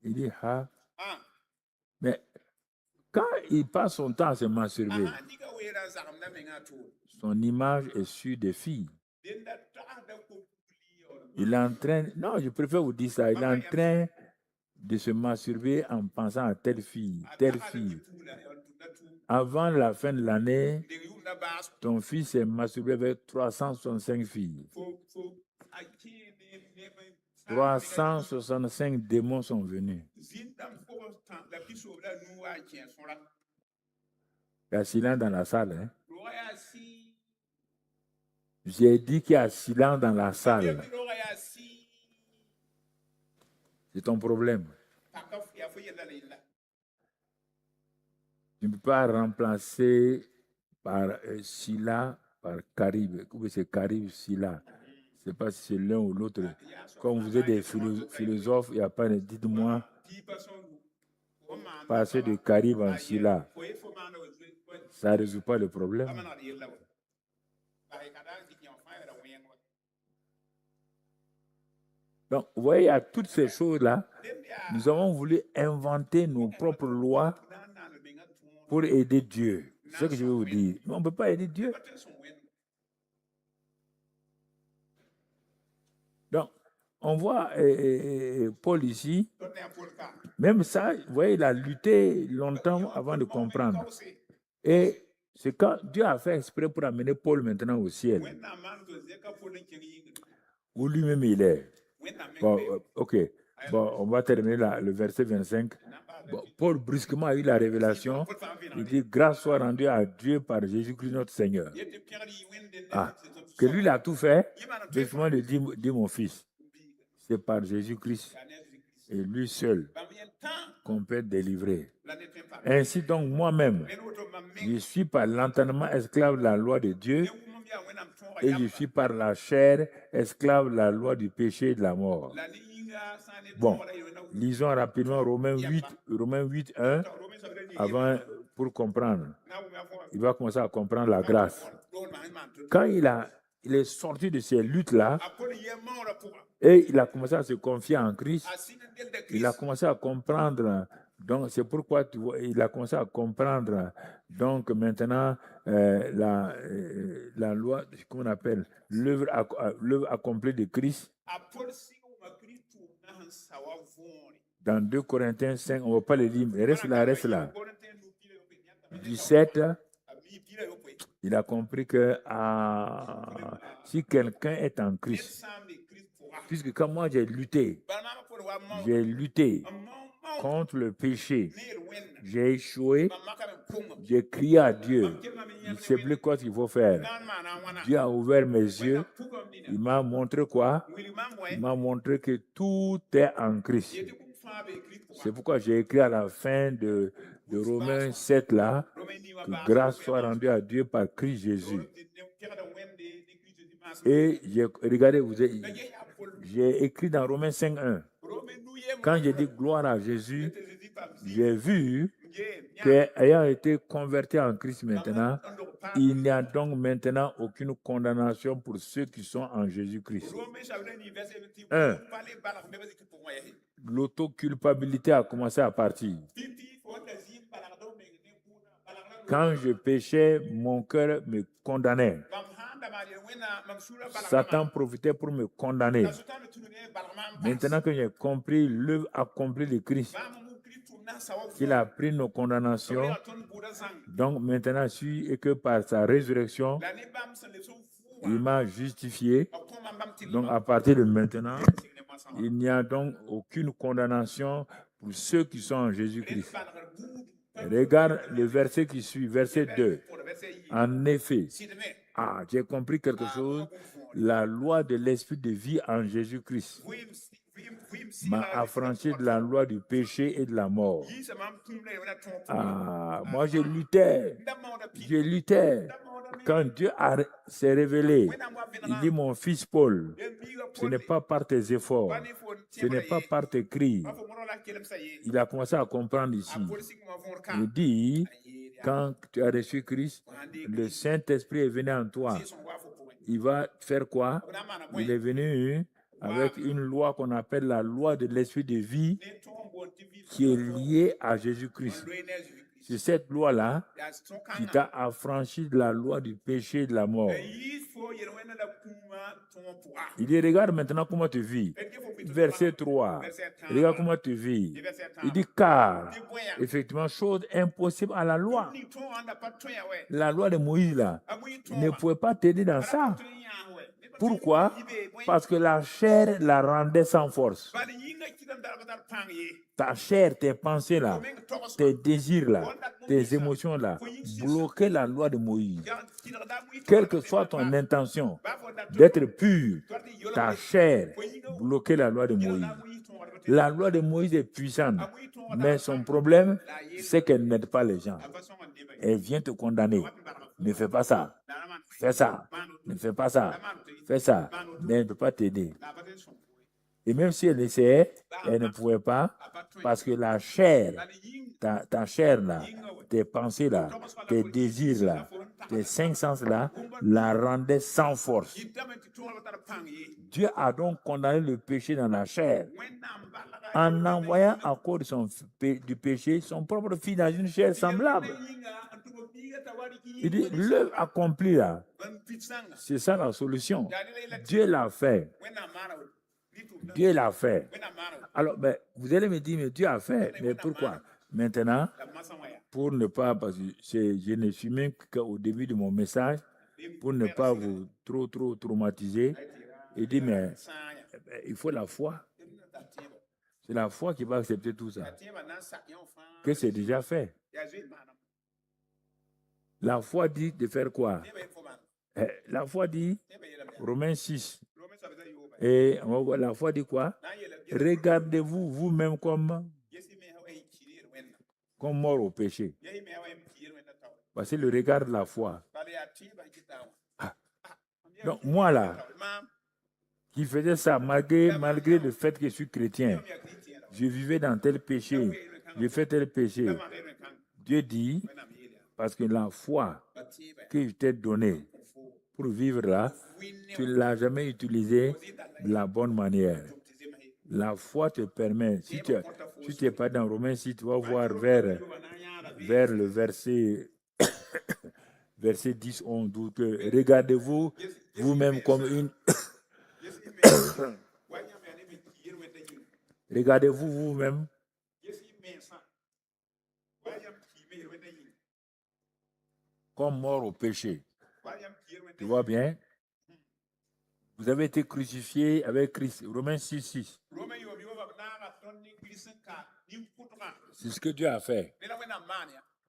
Il dit, ah, mais quand il passe son temps à se masturber, son image est sur des filles. Il est en train, non, je préfère vous dire ça, il est en train de se masturber en pensant à telle fille, telle fille. Avant la fin de l'année, ton fils s'est masturbé avec 365 filles. 365 démons sont venus. Il y a silence dans la salle. Hein? J'ai dit qu'il y a silence dans la salle. C'est ton problème. Tu ne peux pas remplacer par Sila, par Caribe. C'est Caribe, Sila. Je ne sais pas si c'est l'un ou l'autre. Comme vous êtes des philosophes, il n'y a pas de dites-moi passer de Caribe en Sila. Ça ne résout pas le problème. Donc, vous voyez, à toutes ces choses-là, nous avons voulu inventer nos propres lois pour aider Dieu. C'est ce que je veux vous dire. Mais on ne peut pas aider Dieu. Donc, on voit Paul ici, même ça, vous voyez, il a lutté longtemps avant de comprendre. Et c'est quand Dieu a fait exprès pour amener Paul maintenant au ciel, où lui-même il est. Bon, ok. Bon, on va terminer le verset 25. Bon, Paul brusquement a eu la révélation. Il dit, grâce soit rendue à Dieu par Jésus-Christ notre Seigneur. Ah, que lui il a tout fait. Brusquement, il dit mon fils, c'est par Jésus-Christ et lui seul qu'on peut être délivré. Ainsi donc, moi-même, je suis par l'entendement esclave de la loi de Dieu et je suis par la chair esclave de la loi du péché et de la mort. Bon, lisons rapidement Romains 8, 1, avant, pour comprendre. Il va commencer à comprendre la grâce. Quand il est sorti de ces luttes-là, et il a commencé à se confier en Christ, il a commencé à comprendre. Donc, c'est pourquoi il a commencé à comprendre. Donc, maintenant, la loi, comment on appelle, l'œuvre accomplie de Christ. Dans 2 Corinthiens 5, on ne va pas le lire, mais reste là. 17, il a compris que si quelqu'un est en Christ, puisque comme moi j'ai lutté contre le péché, j'ai échoué, j'ai crié à Dieu, il ne sait plus quoi qu'il faut faire. Dieu a ouvert mes yeux, il m'a montré quoi? Il m'a montré que tout est en Christ. C'est pourquoi j'ai écrit à la fin de Romains 7 là, que grâce soit rendue à Dieu par Christ Jésus. Et regardez, j'ai écrit dans Romains 5.1. Quand j'ai dit gloire à Jésus, j'ai vu qu'ayant été converti en Christ maintenant, il n'y a donc maintenant aucune condamnation pour ceux qui sont en Jésus-Christ. 1. L'autoculpabilité a commencé à partir. Quand je péchais, mon cœur me condamnait. Satan profitait pour me condamner. Maintenant que j'ai compris l'œuvre accomplie de Christ, qu'il a pris nos condamnations, donc maintenant je suis et que par sa résurrection, Il m'a justifié. Donc, à partir de maintenant, il n'y a donc aucune condamnation pour ceux qui sont en Jésus-Christ. Regarde le verset qui suit, verset 2. En effet, j'ai compris quelque chose. La loi de l'esprit de vie en Jésus-Christ m'a affranchi de la loi du péché et de la mort. Moi, je luttais. Quand Dieu s'est révélé, il dit, mon fils Paul, ce n'est pas par tes efforts, ce n'est pas par tes cris. Il a commencé à comprendre ici. Il dit, quand tu as reçu Christ, le Saint-Esprit est venu en toi. Il va faire quoi? Il est venu avec une loi qu'on appelle la loi de l'esprit de vie qui est liée à Jésus-Christ. C'est cette loi-là qui t'a affranchi de la loi du péché et de la mort. Il dit, regarde maintenant comment tu vis. Verset 3. Regarde comment tu vis. Il dit, car, effectivement, chose impossible à la loi. La loi de Moïse, là, ne pouvait pas t'aider dans ça. Pourquoi? Parce que la chair la rendait sans force. Ta chair, tes pensées là, tes désirs là, tes émotions là, bloquaient la loi de Moïse. Quelle que soit ton intention d'être pur, ta chair bloquait la loi de Moïse. La loi de Moïse est puissante, mais son problème, c'est qu'elle n'aide pas les gens. Elle vient te condamner. Ne fais pas ça. Fais ça. Ne fais pas ça. Fais ça. Mais elle ne peut pas t'aider. Et même si elle essayait, elle ne pouvait pas parce que la chair, ta chair là, tes pensées là, tes désirs là, tes cinq sens là, la rendaient sans force. Dieu a donc condamné le péché dans la chair en envoyant à cause du péché son propre fils dans une chair semblable. Il dit, l'œuvre accomplie là, c'est ça la solution. Dieu l'a fait. Dieu l'a fait. Alors, vous allez me dire, mais Dieu a fait. Mais pourquoi? Maintenant, pour ne pas, parce que je ne suis même qu'au début de mon message, pour ne pas vous trop traumatiser, il dit, mais il faut la foi. C'est la foi qui va accepter tout ça. Que c'est déjà fait. La foi dit de faire quoi? La foi dit, Romains 6, et la foi dit quoi? Regardez-vous vous-même comme mort au péché. C'est le regard de la foi. Donc moi là, qui faisais ça malgré le fait que je suis chrétien, je vivais dans tel péché, je fais tel péché. Dieu dit, parce que la foi que je t'ai donnée pour vivre là, tu ne l'as jamais utilisée de la bonne manière. La foi te permet, si tu n'es pas dans Romains 6, tu vas voir vers le verset 10, 11, donc regardez-vous vous-même comme une... Regardez-vous vous-même comme mort au péché. Tu vois bien? Vous avez été crucifié avec Christ. Romains 6, 6. C'est ce que Dieu a fait.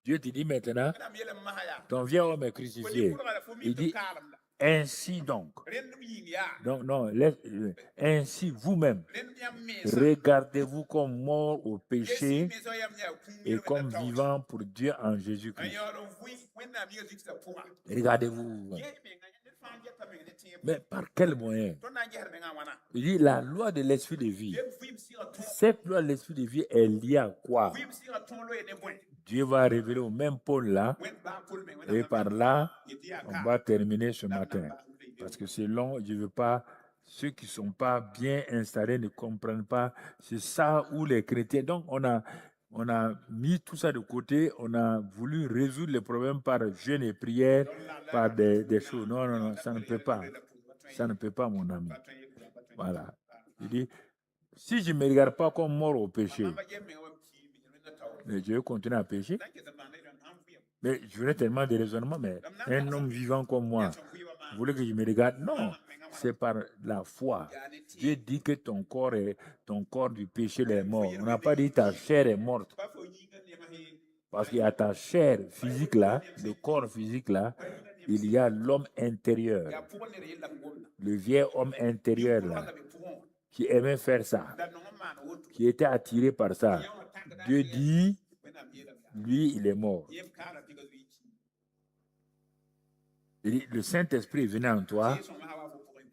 Dieu te dit maintenant, ton vieil homme est crucifié. Il dit, ainsi donc. Ainsi vous-même, regardez-vous comme mort au péché et comme vivant pour Dieu en Jésus-Christ. Regardez-vous. Mais par quel moyen? Il dit la loi de l'esprit de vie. Cette loi de l'esprit de vie est liée à quoi? Dieu va révéler au même pôle là, et par là, on va terminer ce matin. Parce que c'est long, je ne veux pas, ceux qui ne sont pas bien installés ne comprennent pas. C'est ça où les chrétiens, donc on a mis tout ça de côté, on a voulu résoudre les problèmes par jeûne et prière, par des choses. Non, ça ne peut pas. Ça ne peut pas, mon ami. Voilà. Il dit, si je ne me regarde pas comme mort au péché, mais je vais continuer à pécher. Mais je venais tellement de raisonnements, mais un homme vivant comme moi, Vous voulez que je me regarde? Non, c'est par la foi. Dieu dit que ton corps du péché est mort. On n'a pas dit ta chair est morte. Parce qu'il y a ta chair physique là, le corps physique là, il y a l'homme intérieur, le vieil homme intérieur là, qui aimait faire ça, qui était attiré par ça. Dieu dit, lui, il est mort. Il dit, le Saint-Esprit venait en toi,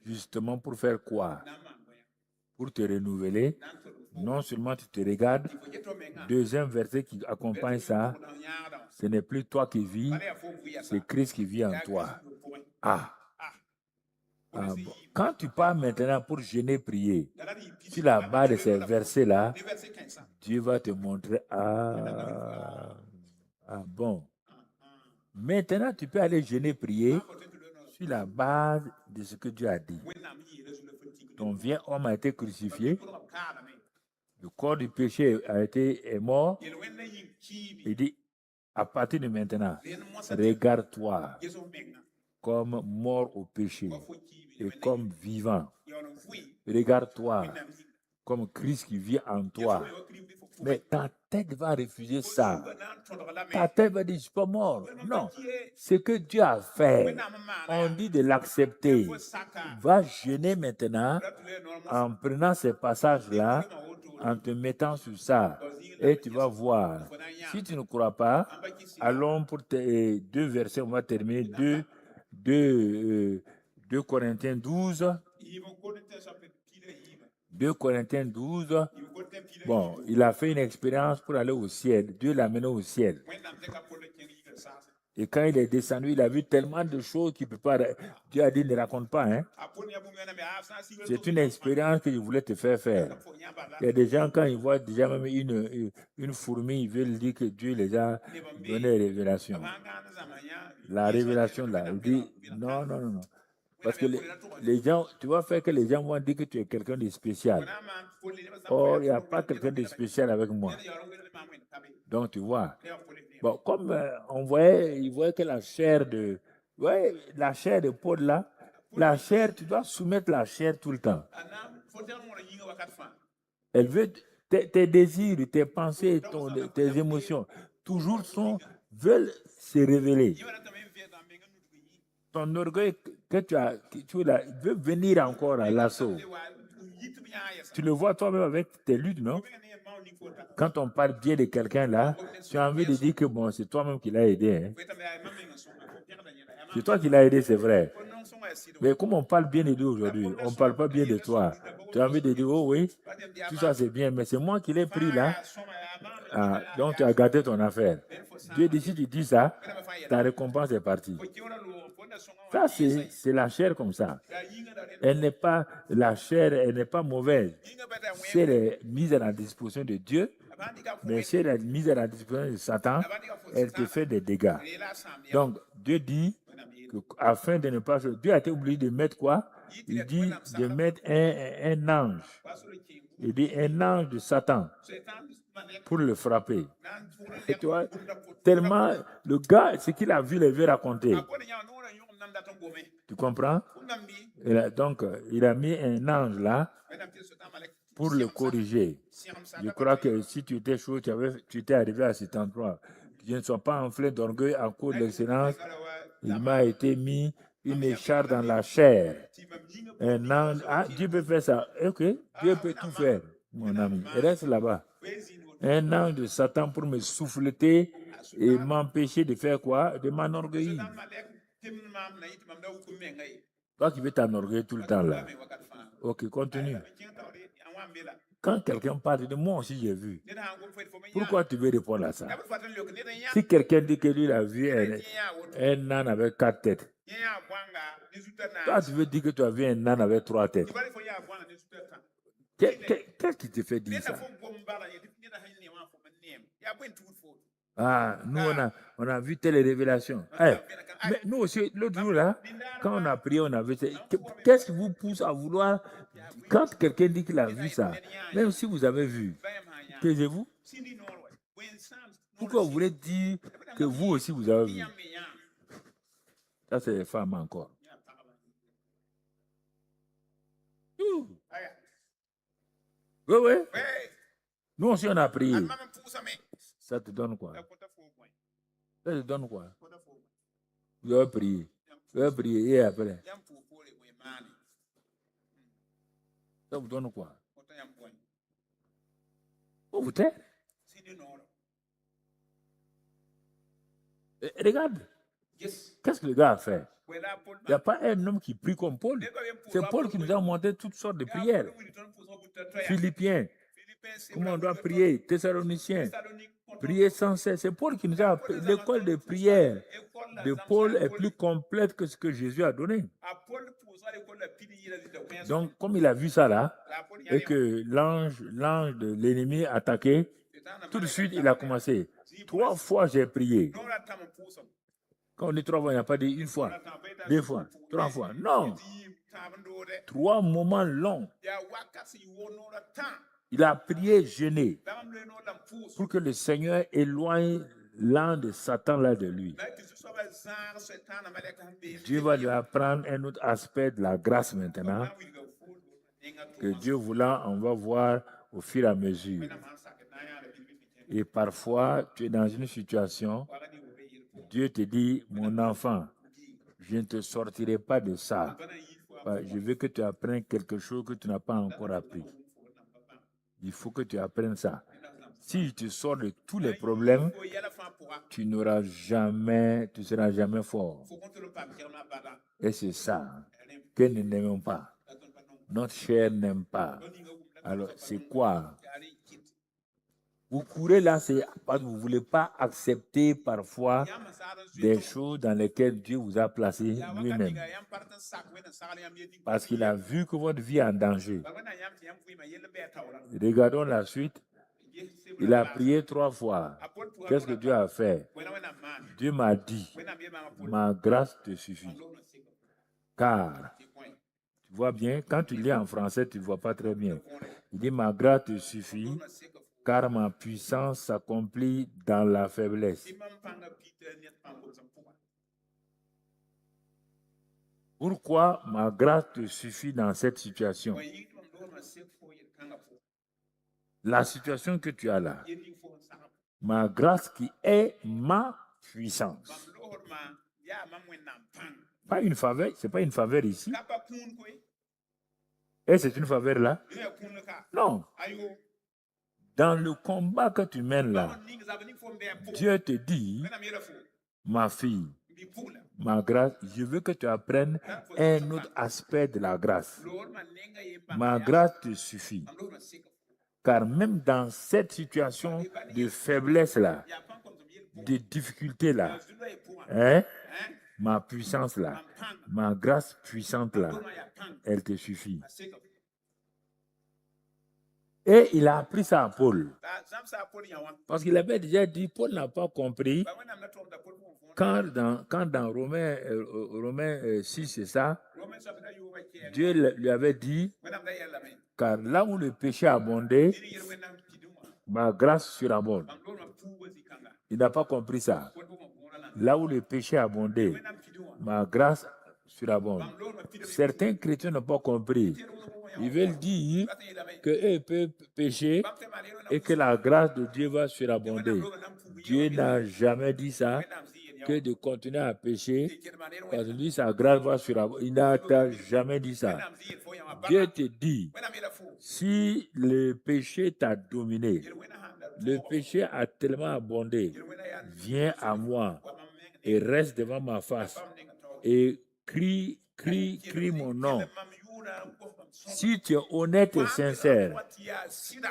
justement pour faire quoi? Pour te renouveler. Non seulement tu te regardes, deuxième verset qui accompagne ça, ce n'est plus toi qui vis, c'est Christ qui vit en toi. Ah, bon. Quand tu pars maintenant pour jeûner, prier, sur la base de ces versets-là, Dieu va te montrer, bon. Maintenant, tu peux aller jeûner, prier sur la base de ce que Dieu a dit. Ton vieux homme a été crucifié, le corps du péché est mort. Il dit, à partir de maintenant, regarde-toi comme mort au péché et comme vivant. Regarde-toi comme Christ qui vit en toi. Mais ta tête va refuser ça. Ta tête va dire, je ne suis pas mort. Non, ce que Dieu a fait, on dit de l'accepter. Va jeûner maintenant en prenant ces passages-là, en te mettant sur ça. Et tu vas voir. Si tu ne crois pas, allons pour tes deux versets, on va terminer. 2 Corinthiens 12. 2 Corinthiens 12. Bon, il a fait une expérience pour aller au ciel. Dieu l'a mené au ciel. Et quand il est descendu, il a vu tellement de choses qu'il ne peut pas... Dieu a dit, ne raconte pas. Hein? C'est une expérience que je voulais te faire faire. Il y a des gens, quand ils voient déjà même une fourmi, ils veulent dire que Dieu les a donné des révélations. La révélation là, il dit, non. Parce que les gens, tu vas faire que les gens vont dire que tu es quelqu'un de spécial. Or, il n'y a pas quelqu'un de spécial avec moi. Donc, tu vois. Bon, comme il voyait que la chair de Paul là, la chair, tu dois soumettre la chair tout le temps. Elle veut tes désirs, tes pensées, tes émotions, toujours veulent se révéler. Ton orgueil que tu veut venir encore à l'assaut. Tu le vois toi-même avec tes luttes, non? Quand on parle bien de quelqu'un là, tu as envie de dire que bon, c'est toi-même qui l'as aidé. Hein? C'est toi qui l'as aidé, c'est vrai. Mais comme on parle bien de lui aujourd'hui, on ne parle pas bien de toi. Tu as envie de dire, oh oui, tout ça c'est bien, mais c'est moi qui l'ai pris là. Ah, donc tu as gâté ton affaire. Dieu dit, si tu dis ça, ta récompense est partie. Ça, c'est la chair comme ça. La chair, elle n'est pas mauvaise. Si elle est mise à la disposition de Dieu, mais si elle est mise à la disposition de Satan, elle te fait des dégâts. Donc, Dieu dit, afin de ne pas... Dieu a été obligé de mettre quoi? Il dit de mettre un ange. Il dit un ange de Satan pour le frapper. Et tu vois, tellement le gars, ce qu'il a vu, il veut raconter. Tu comprends? Donc, il a mis un ange là pour le corriger. Je crois que si tu étais chaud, tu étais arrivé à cet endroit. Je ne sois pas enflé d'orgueil à cause de l'excellence. Il m'a été mis une écharpe dans la chair. Un ange. Ah, Dieu peut faire ça. Ok, Dieu peut tout faire, mon ami. Il reste là-bas. Un ange de Satan pour me souffleter et m'empêcher de faire quoi? De m'enorgueillir. Toi qui veux t'enorgueillir tout le temps là. Ok, continue. Quand quelqu'un parle de moi aussi, j'ai vu. Pourquoi tu veux répondre à ça? Si quelqu'un dit que lui, il a vu un âne avec 4 têtes, toi, tu veux dire que tu as vu un âne avec 3 têtes. Qu'est-ce qui te fait dire ça? Ah, nous, on a vu telle révélation. Hey, mais nous aussi, l'autre jour, là, quand on a prié, on a vu... Qu'est-ce qui vous pousse à vouloir... Quand quelqu'un dit qu'il a vu ça, même si vous avez vu, taisez-vous. Pourquoi vous voulez dire que vous aussi, vous avez vu? Ça, c'est les femmes encore. Oui, oui. Nous aussi, on a prié. Ça te donne quoi? Ça te donne quoi? Tu vas prier. Tu vas prier et après. Ça vous donne quoi? Pour vous taire. Regarde. Qu'est-ce que le gars a fait? Il n'y a pas un homme qui prie comme Paul. C'est Paul qui nous a montré toutes sortes de prières. Philippiens, comment on doit prier? Thessaloniciens, prier sans cesse. C'est Paul qui nous a appris. L'école de prière de Paul est plus complète que ce que Jésus a donné. Donc, comme il a vu ça là, et que l'ange de l'ennemi attaquait, tout de suite, il a commencé. 3 fois, j'ai prié. Quand on dit 3 fois, il n'y a pas dit 1 fois, 2 fois, 3 fois. Non. 3 moments longs. Il a prié, jeûné, pour que le Seigneur éloigne l'âme de Satan là de lui. Dieu va lui apprendre un autre aspect de la grâce maintenant, que Dieu voulant, on va voir au fur et à mesure. Et parfois, tu es dans une situation, Dieu te dit, mon enfant, je ne te sortirai pas de ça. Je veux que tu apprennes quelque chose que tu n'as pas encore appris. Il faut que tu apprennes ça. Si tu sors de tous les problèmes, tu seras jamais fort. Et c'est ça que nous n'aimons pas. Notre chair n'aime pas. Alors, c'est quoi? Vous courez là, c'est parce que vous ne voulez pas accepter parfois des choses dans lesquelles Dieu vous a placé lui-même. Parce qu'il a vu que votre vie est en danger. Regardons la suite. Il a prié 3 fois. Qu'est-ce que Dieu a fait? Dieu m'a dit, ma grâce te suffit. Car, tu vois bien, quand tu lis en français, tu ne vois pas très bien. Il dit, ma grâce te suffit, car ma puissance s'accomplit dans la faiblesse. Pourquoi ma grâce te suffit dans cette situation? La situation que tu as là, ma grâce qui est ma puissance. Pas une faveur, ce n'est pas une faveur ici. Et c'est une faveur là? Non. Dans le combat que tu mènes là, Dieu te dit, ma fille, ma grâce, je veux que tu apprennes un autre aspect de la grâce. Ma grâce te suffit. Car même dans cette situation de faiblesse là, de difficulté là, ma puissance là, ma grâce puissante là, elle te suffit. Et il a appris ça à Paul. Parce qu'il avait déjà dit, Paul n'a pas compris. Quand dans Romains 6, c'est ça, Dieu lui avait dit, car là où le péché a abondé, ma grâce surabonde. Il n'a pas compris ça. Là où le péché a abondé, ma grâce surabonde. Certains chrétiens n'ont pas compris. Ils veulent dire qu'eux peuvent pécher et que la grâce de Dieu va surabonder. Dieu n'a jamais dit ça, que de continuer à pécher, parce que lui, sa grâce va surabonder. Il n'a jamais dit ça. Dieu te dit, si le péché t'a dominé, le péché a tellement abondé, viens à moi et reste devant ma face et crie mon nom. Si tu es honnête et sincère,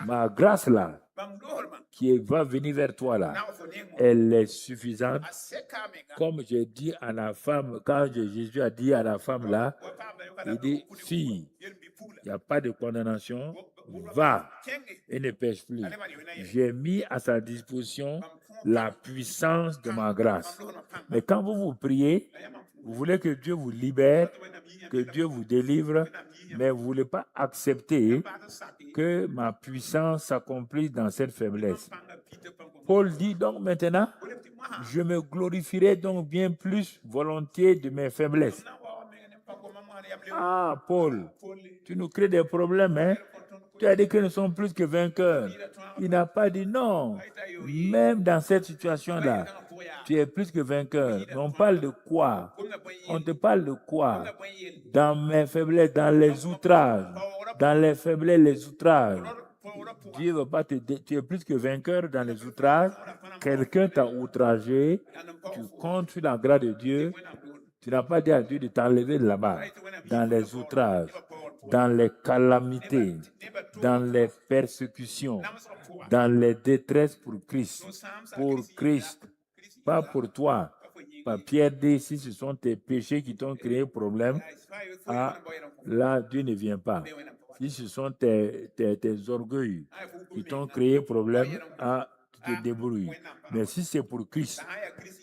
ma grâce là, qui va venir vers toi là, elle est suffisante. Comme j'ai dit à la femme, quand Jésus a dit à la femme là, il dit, fille, il n'y a pas de condamnation, va et ne pêche plus. J'ai mis à sa disposition la puissance de ma grâce. Mais quand vous priez, vous voulez que Dieu vous libère, que Dieu vous délivre, mais vous ne voulez pas accepter que ma puissance s'accomplisse dans cette faiblesse. Paul dit donc maintenant, je me glorifierai donc bien plus volontiers de mes faiblesses. Ah, Paul, tu nous crées des problèmes, hein? Tu as dit que nous sommes plus que vainqueurs. Il n'a pas dit non. Même dans cette situation-là, tu es plus que vainqueur. Mais on parle de quoi? On te parle de quoi? Dans mes faiblesses, dans les outrages. Dans les faiblesses, les outrages. Dieu ne va pas te dire, tu es plus que vainqueur dans les outrages. Quelqu'un t'a outragé. Tu comptes sur la grâce de Dieu. Tu n'as pas dit à Dieu de t'enlever de là-bas. Dans les outrages, dans les calamités, dans les persécutions, dans les détresses pour Christ. Pour Christ. Pas pour toi. Pierre dit, si ce sont tes péchés qui t'ont créé problème, là, Dieu ne vient pas. Si ce sont tes orgueils qui t'ont créé problème, tu te débrouilles. Mais si c'est pour Christ,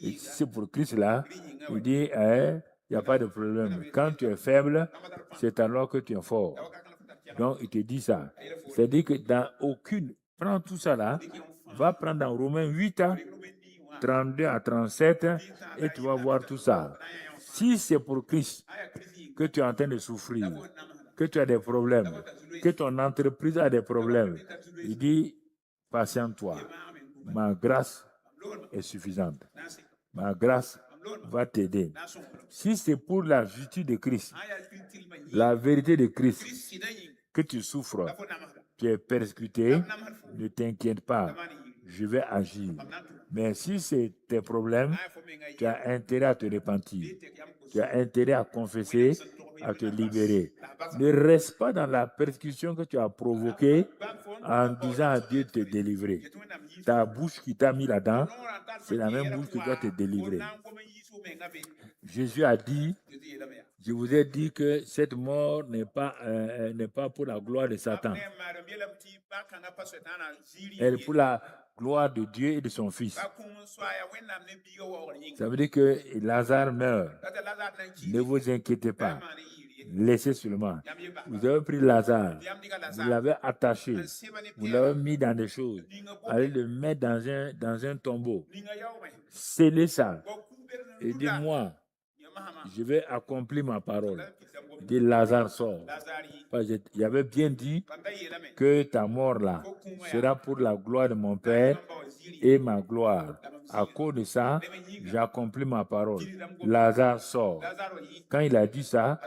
et si c'est pour Christ là, il dit, il n'y a pas de problème. Quand tu es faible, c'est alors que tu es fort. Donc, il te dit ça. C'est-à-dire que dans aucune... Prends tout ça là, va prendre dans Romains 8, 32 à 37, et tu vas voir tout ça. Si c'est pour Christ que tu es en train de souffrir, que tu as des problèmes, que ton entreprise a des problèmes, il dit, patiente-toi. Ma grâce est suffisante. Ma grâce va t'aider. Si c'est pour la justice de Christ, la vérité de Christ, que tu souffres, tu es persécuté, ne t'inquiète pas, je vais agir. Mais si c'est tes problèmes, tu as intérêt à te repentir. Tu as intérêt à confesser, à te libérer. Ne reste pas dans la persécution que tu as provoquée en disant à Dieu de te délivrer. Ta bouche qui t'a mis là-dedans, c'est la même bouche qui doit te délivrer. Jésus a dit, je vous ai dit que cette mort n'est pas pour la gloire de Satan. Elle est pour la gloire de Dieu et de son Fils. Ça veut dire que Lazare meurt. Ne vous inquiétez pas. Laissez seulement. Vous avez pris Lazare, vous l'avez attaché, vous l'avez mis dans des choses, allez le mettre dans un tombeau. Scellez ça. Et dis-moi, je vais accomplir ma parole. Il dit Lazare sort. Il avait bien dit que ta mort là sera pour la gloire de mon Père et ma gloire. À cause de ça, j'accomplis ma parole. Lazare sort. Quand il a dit ça,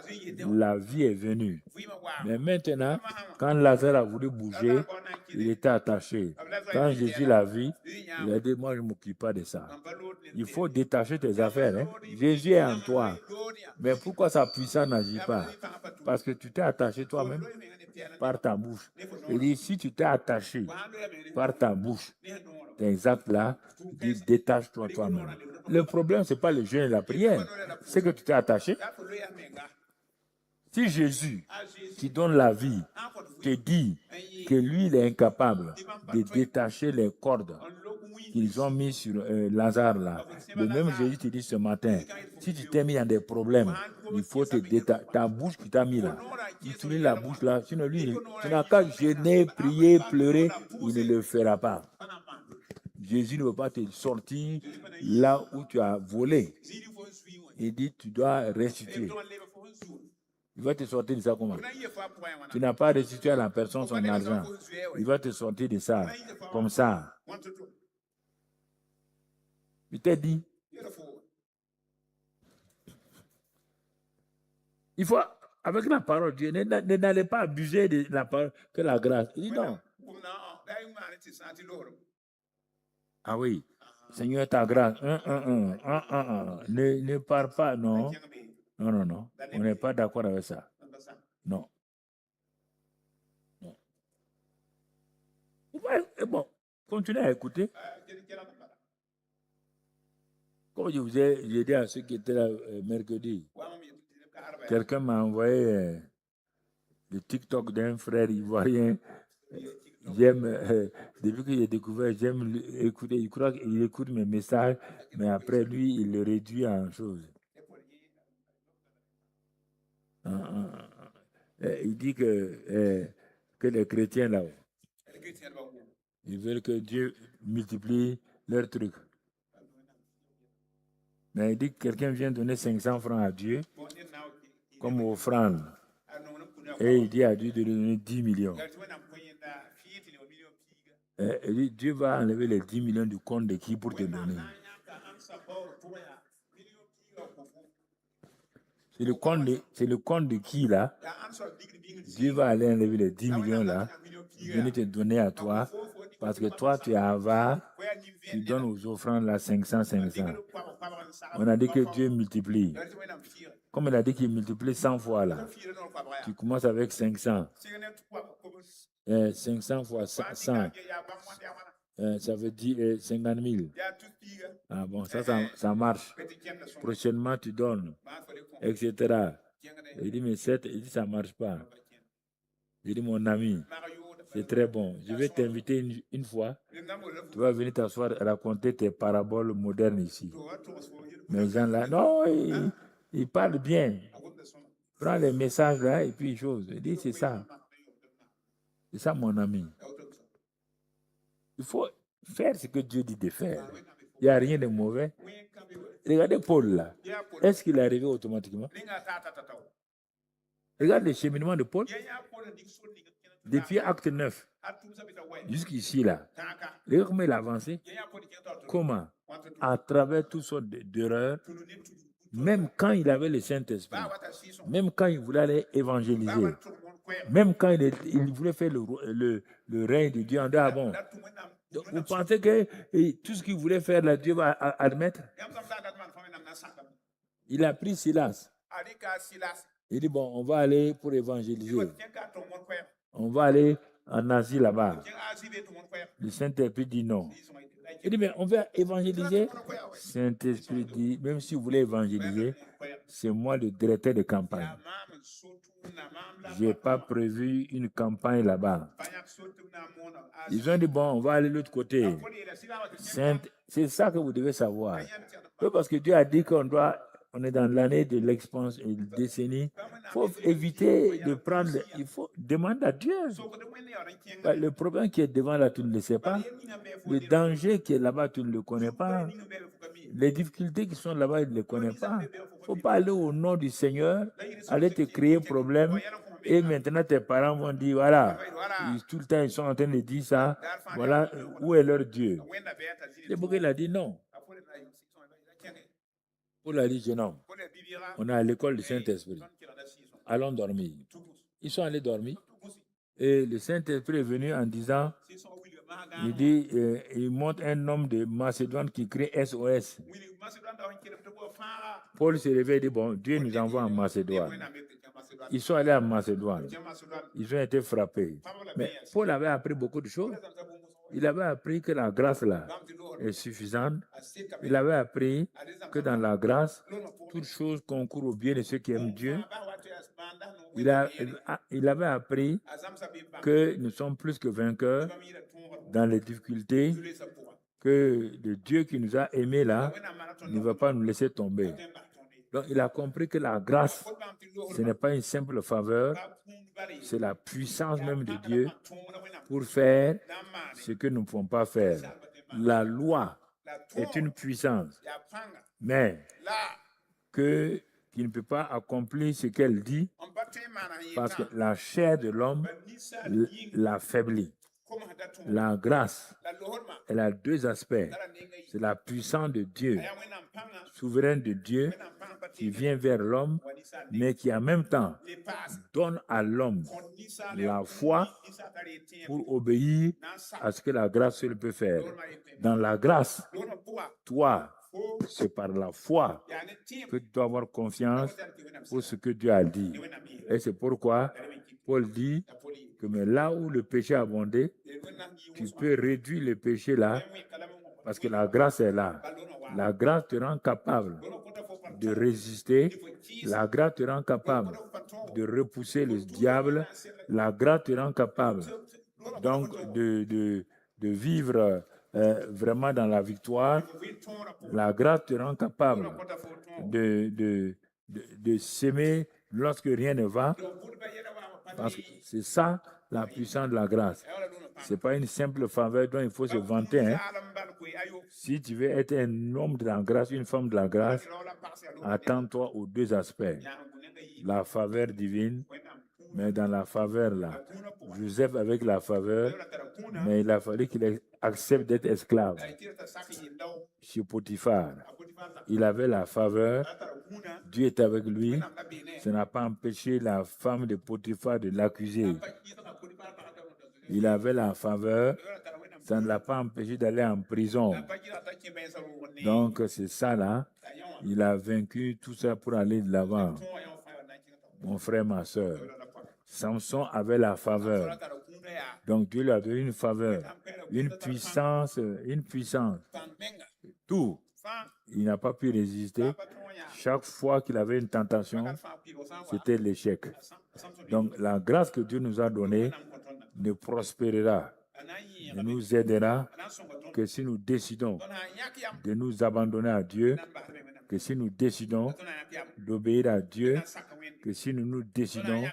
la vie est venue. Mais maintenant, quand Lazare a voulu bouger, il était attaché. Quand Jésus l'a vu, il a dit, moi je ne m'occupe pas de ça. Il faut détacher tes affaires. Hein? Jésus est en toi. Mais pourquoi sa puissance n'agit pas? Parce que tu t'es attaché toi-même par ta bouche. Il dit, si tu t'es attaché par ta bouche, tes actes là, détache-toi toi-même. Le problème, ce n'est pas le jeûne et la prière, c'est que tu t'es attaché. Si Jésus, qui donne la vie, te dit que lui, il est incapable de détacher les cordes qu'ils ont mis sur Lazare là, le même Jésus te dit ce matin, si tu t'es mis dans des problèmes, il faut te détacher. Ta bouche qui t'a mis là, utilise la bouche là, sinon lui, tu n'as qu'à jeûner, prier, pleurer, il ne le fera pas. Jésus ne veut pas te sortir là où tu as volé. Il dit, tu dois restituer. Il va te sortir de ça comment? Tu n'as pas restitué à la personne son argent. Il va te sortir de ça comme ça. Il t'a dit. Il faut, avec la parole de Dieu, n'allez pas abuser de la parole que la grâce. Il dit non. Ah oui. Seigneur, ta grâce. Ne parle pas, non. Non. On n'est pas d'accord avec ça. Non. Bon, continuez à écouter. Comme je vous ai dit à ceux qui étaient là mercredi, quelqu'un m'a envoyé le TikTok d'un frère ivoirien. J'aime, depuis que j'ai découvert, j'aime écouter. Il croit qu'il écoute mes messages, mais après lui, il le réduit en chose. Il dit que les chrétiens là-haut, ils veulent que Dieu multiplie leurs trucs. Mais il dit que quelqu'un vient donner 500 francs à Dieu comme offrande. Et il dit à Dieu de lui donner 10 millions. Dieu va enlever les 10 millions du compte de qui pour te donner? C'est le compte de qui là? Dieu va aller enlever les 10 millions là, venir te donner à toi, parce que toi tu es avare, tu donnes aux offrandes là 500. On a dit que Dieu multiplie. Comme il a dit qu'il multiplie 100 fois là, tu commences avec 500. 500 fois 100, ça veut dire 50 000. Ah bon, ça marche. Prochainement, tu donnes, etc. Il dit, mais il dit, ça ne marche pas. Il dit, mon ami, c'est très bon. Je vais t'inviter une fois. Tu vas venir t'asseoir et raconter tes paraboles modernes ici. Mais les gens là, non, ils parlent bien. Prends les messages là et puis chose. Il dit, c'est ça. C'est ça, mon ami. Il faut faire ce que Dieu dit de faire. Il n'y a rien de mauvais. Regardez Paul là. Est-ce qu'il est arrivé automatiquement? Regarde le cheminement de Paul. Depuis acte 9 jusqu'ici là. Regarde comment il a avancé. Comment? À travers toutes sortes d'erreurs. Même quand il avait le Saint-Esprit. Même quand il voulait aller évangéliser. Même quand il voulait faire le règne de Dieu en disant, ah bon, vous pensez que tout ce qu'il voulait faire, là, Dieu va admettre? Il a pris Silas. Il dit, bon, on va aller pour évangéliser. On va aller en Asie là-bas. Le Saint-Esprit dit non. Il dit, mais on va évangéliser. Saint-Esprit dit, même si vous voulez évangéliser, c'est moi le directeur de campagne. Je n'ai pas prévu une campagne là-bas. Ils ont dit, bon, on va aller de l'autre côté. C'est ça que vous devez savoir. Parce que Dieu a dit on est dans l'année de l'expansion et de décennie. Il faut éviter de prendre, il faut demander à Dieu. Le problème qui est devant là, tu ne le sais pas. Le danger qui est là-bas, tu ne le connais pas. Les difficultés qui sont là-bas, tu ne les connais pas. Il ne faut pas aller au nom du Seigneur, aller te créer problème. Et maintenant, tes parents vont dire, voilà, tout le temps, ils sont en train de dire ça. Voilà, où est leur Dieu? C'est pourquoi il a dit non. Paul a dit, jeune homme, on est à l'école du Saint-Esprit. Allons dormir. Ils sont allés dormir. Et le Saint-Esprit est venu en disant, il dit, il montre un homme de Macédoine qui crie SOS. Paul s'est réveillé et dit, bon, Dieu nous envoie en Macédoine. Ils sont allés en Macédoine. Ils ont été frappés. Mais Paul avait appris beaucoup de choses. Il avait appris que la grâce là est suffisante. Il avait appris que dans la grâce, toute chose concourt au bien de ceux qui aiment Dieu. Il avait appris que nous sommes plus que vainqueurs dans les difficultés, que le Dieu qui nous a aimés là ne va pas nous laisser tomber. Donc il a compris que la grâce, ce n'est pas une simple faveur, c'est la puissance même de Dieu pour faire ce que nous ne pouvons pas faire. La loi est une puissance, mais qui ne peut pas accomplir ce qu'elle dit parce que la chair de l'homme l'affaiblit. La grâce, elle a deux aspects. C'est la puissance de Dieu, souveraine de Dieu, qui vient vers l'homme, mais qui en même temps donne à l'homme la foi pour obéir à ce que la grâce seule peut faire. Dans la grâce, toi, c'est par la foi que tu dois avoir confiance pour ce que Dieu a dit. Et c'est pourquoi Paul dit que mais là où le péché a abondé, tu peux réduire le péché là, parce que la grâce est là. La grâce te rend capable de résister. La grâce te rend capable de repousser le diable. La grâce te rend capable donc de vivre vraiment dans la victoire. La grâce te rend capable de s'aimer lorsque rien ne va. Parce que c'est ça la puissance de la grâce. Ce n'est pas une simple faveur dont il faut se vanter. Hein. Si tu veux être un homme de la grâce, une femme de la grâce, attends-toi aux deux aspects. La faveur divine Mais dans la faveur, là, Joseph avec la faveur, mais il a fallu qu'il accepte d'être esclave chez Potiphar. Il avait la faveur, Dieu était avec lui. Ça n'a pas empêché la femme de Potiphar de l'accuser. Il avait la faveur, ça ne l'a pas empêché d'aller en prison. Donc, c'est ça là. Il a vaincu tout ça pour aller de l'avant. Mon frère, ma soeur, Samson avait la faveur. Donc, Dieu lui a donné une faveur, une puissance. Tout. Il n'a pas pu résister. Chaque fois qu'il avait une tentation, c'était l'échec. Donc, la grâce que Dieu nous a donnée ne prospérera, ne nous aidera que si nous décidons de nous abandonner à Dieu, que si nous décidons d'obéir à Dieu, que si nous décidons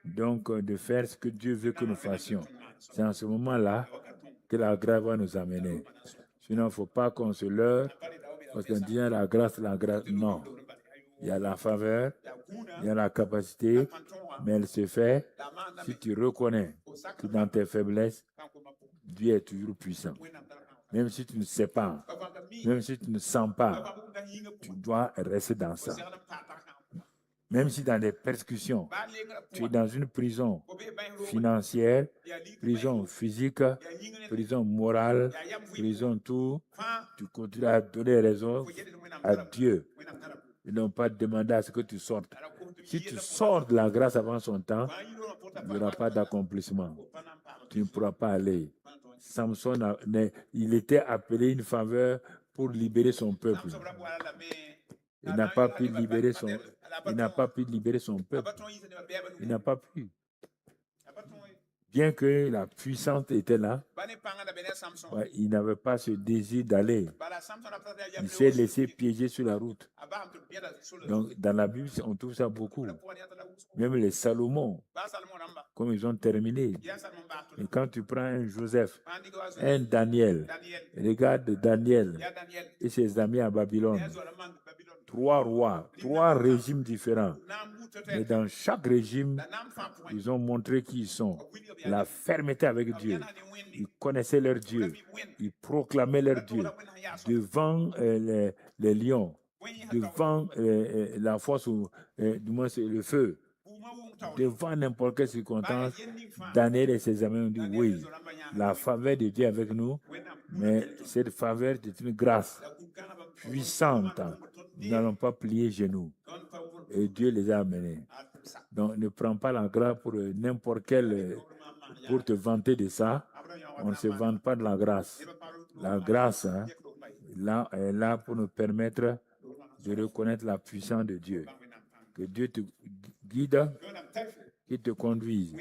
donc de faire ce que Dieu veut que nous fassions. C'est en ce moment-là que la grâce va nous amener. Sinon, il ne faut pas qu'on se leurre parce qu'on dit la grâce. Non. Il y a la faveur, il y a la capacité, mais elle se fait si tu reconnais que dans tes faiblesses, Dieu est toujours puissant. Même si tu ne sais pas, même si tu ne sens pas, tu dois rester dans ça. Même si dans des persécutions, tu es dans une prison financière, prison physique, prison morale, prison tout, tu continues à donner raison à Dieu. Ils n'ont pas demandé à ce que tu sortes. Si tu sors de la grâce avant son temps, il n'y aura pas d'accomplissement. Tu ne pourras pas aller. Samson, il était appelé une faveur pour libérer son peuple. Il n'a pas pu libérer son peuple. Il n'a pas pu. Bien que la puissance était là, il n'avait pas ce désir d'aller. Il s'est laissé piéger sur la route. Donc, dans la Bible, on trouve ça beaucoup. Même les Salomon, comme ils ont terminé. Et quand tu prends un Joseph, un Daniel, regarde Daniel et ses amis à Babylone. 3 rois, 3 régimes différents. Mais dans chaque régime, ils ont montré qui ils sont. La fermeté avec Dieu. Ils connaissaient leur Dieu. Ils proclamaient leur Dieu. Devant les lions, devant la force, du moins c'est le feu. Devant n'importe quelle circonstance, Daniel et ses amis ont dit oui, la faveur de Dieu est avec nous, mais cette faveur est une grâce puissante. Nous n'allons pas plier genoux. Et Dieu les a amenés. Donc, ne prends pas la grâce pour n'importe quel, pour te vanter de ça. On ne se vante pas de la grâce. La grâce, là, est là pour nous permettre de reconnaître la puissance de Dieu. Que Dieu te guide, qu'il te conduise.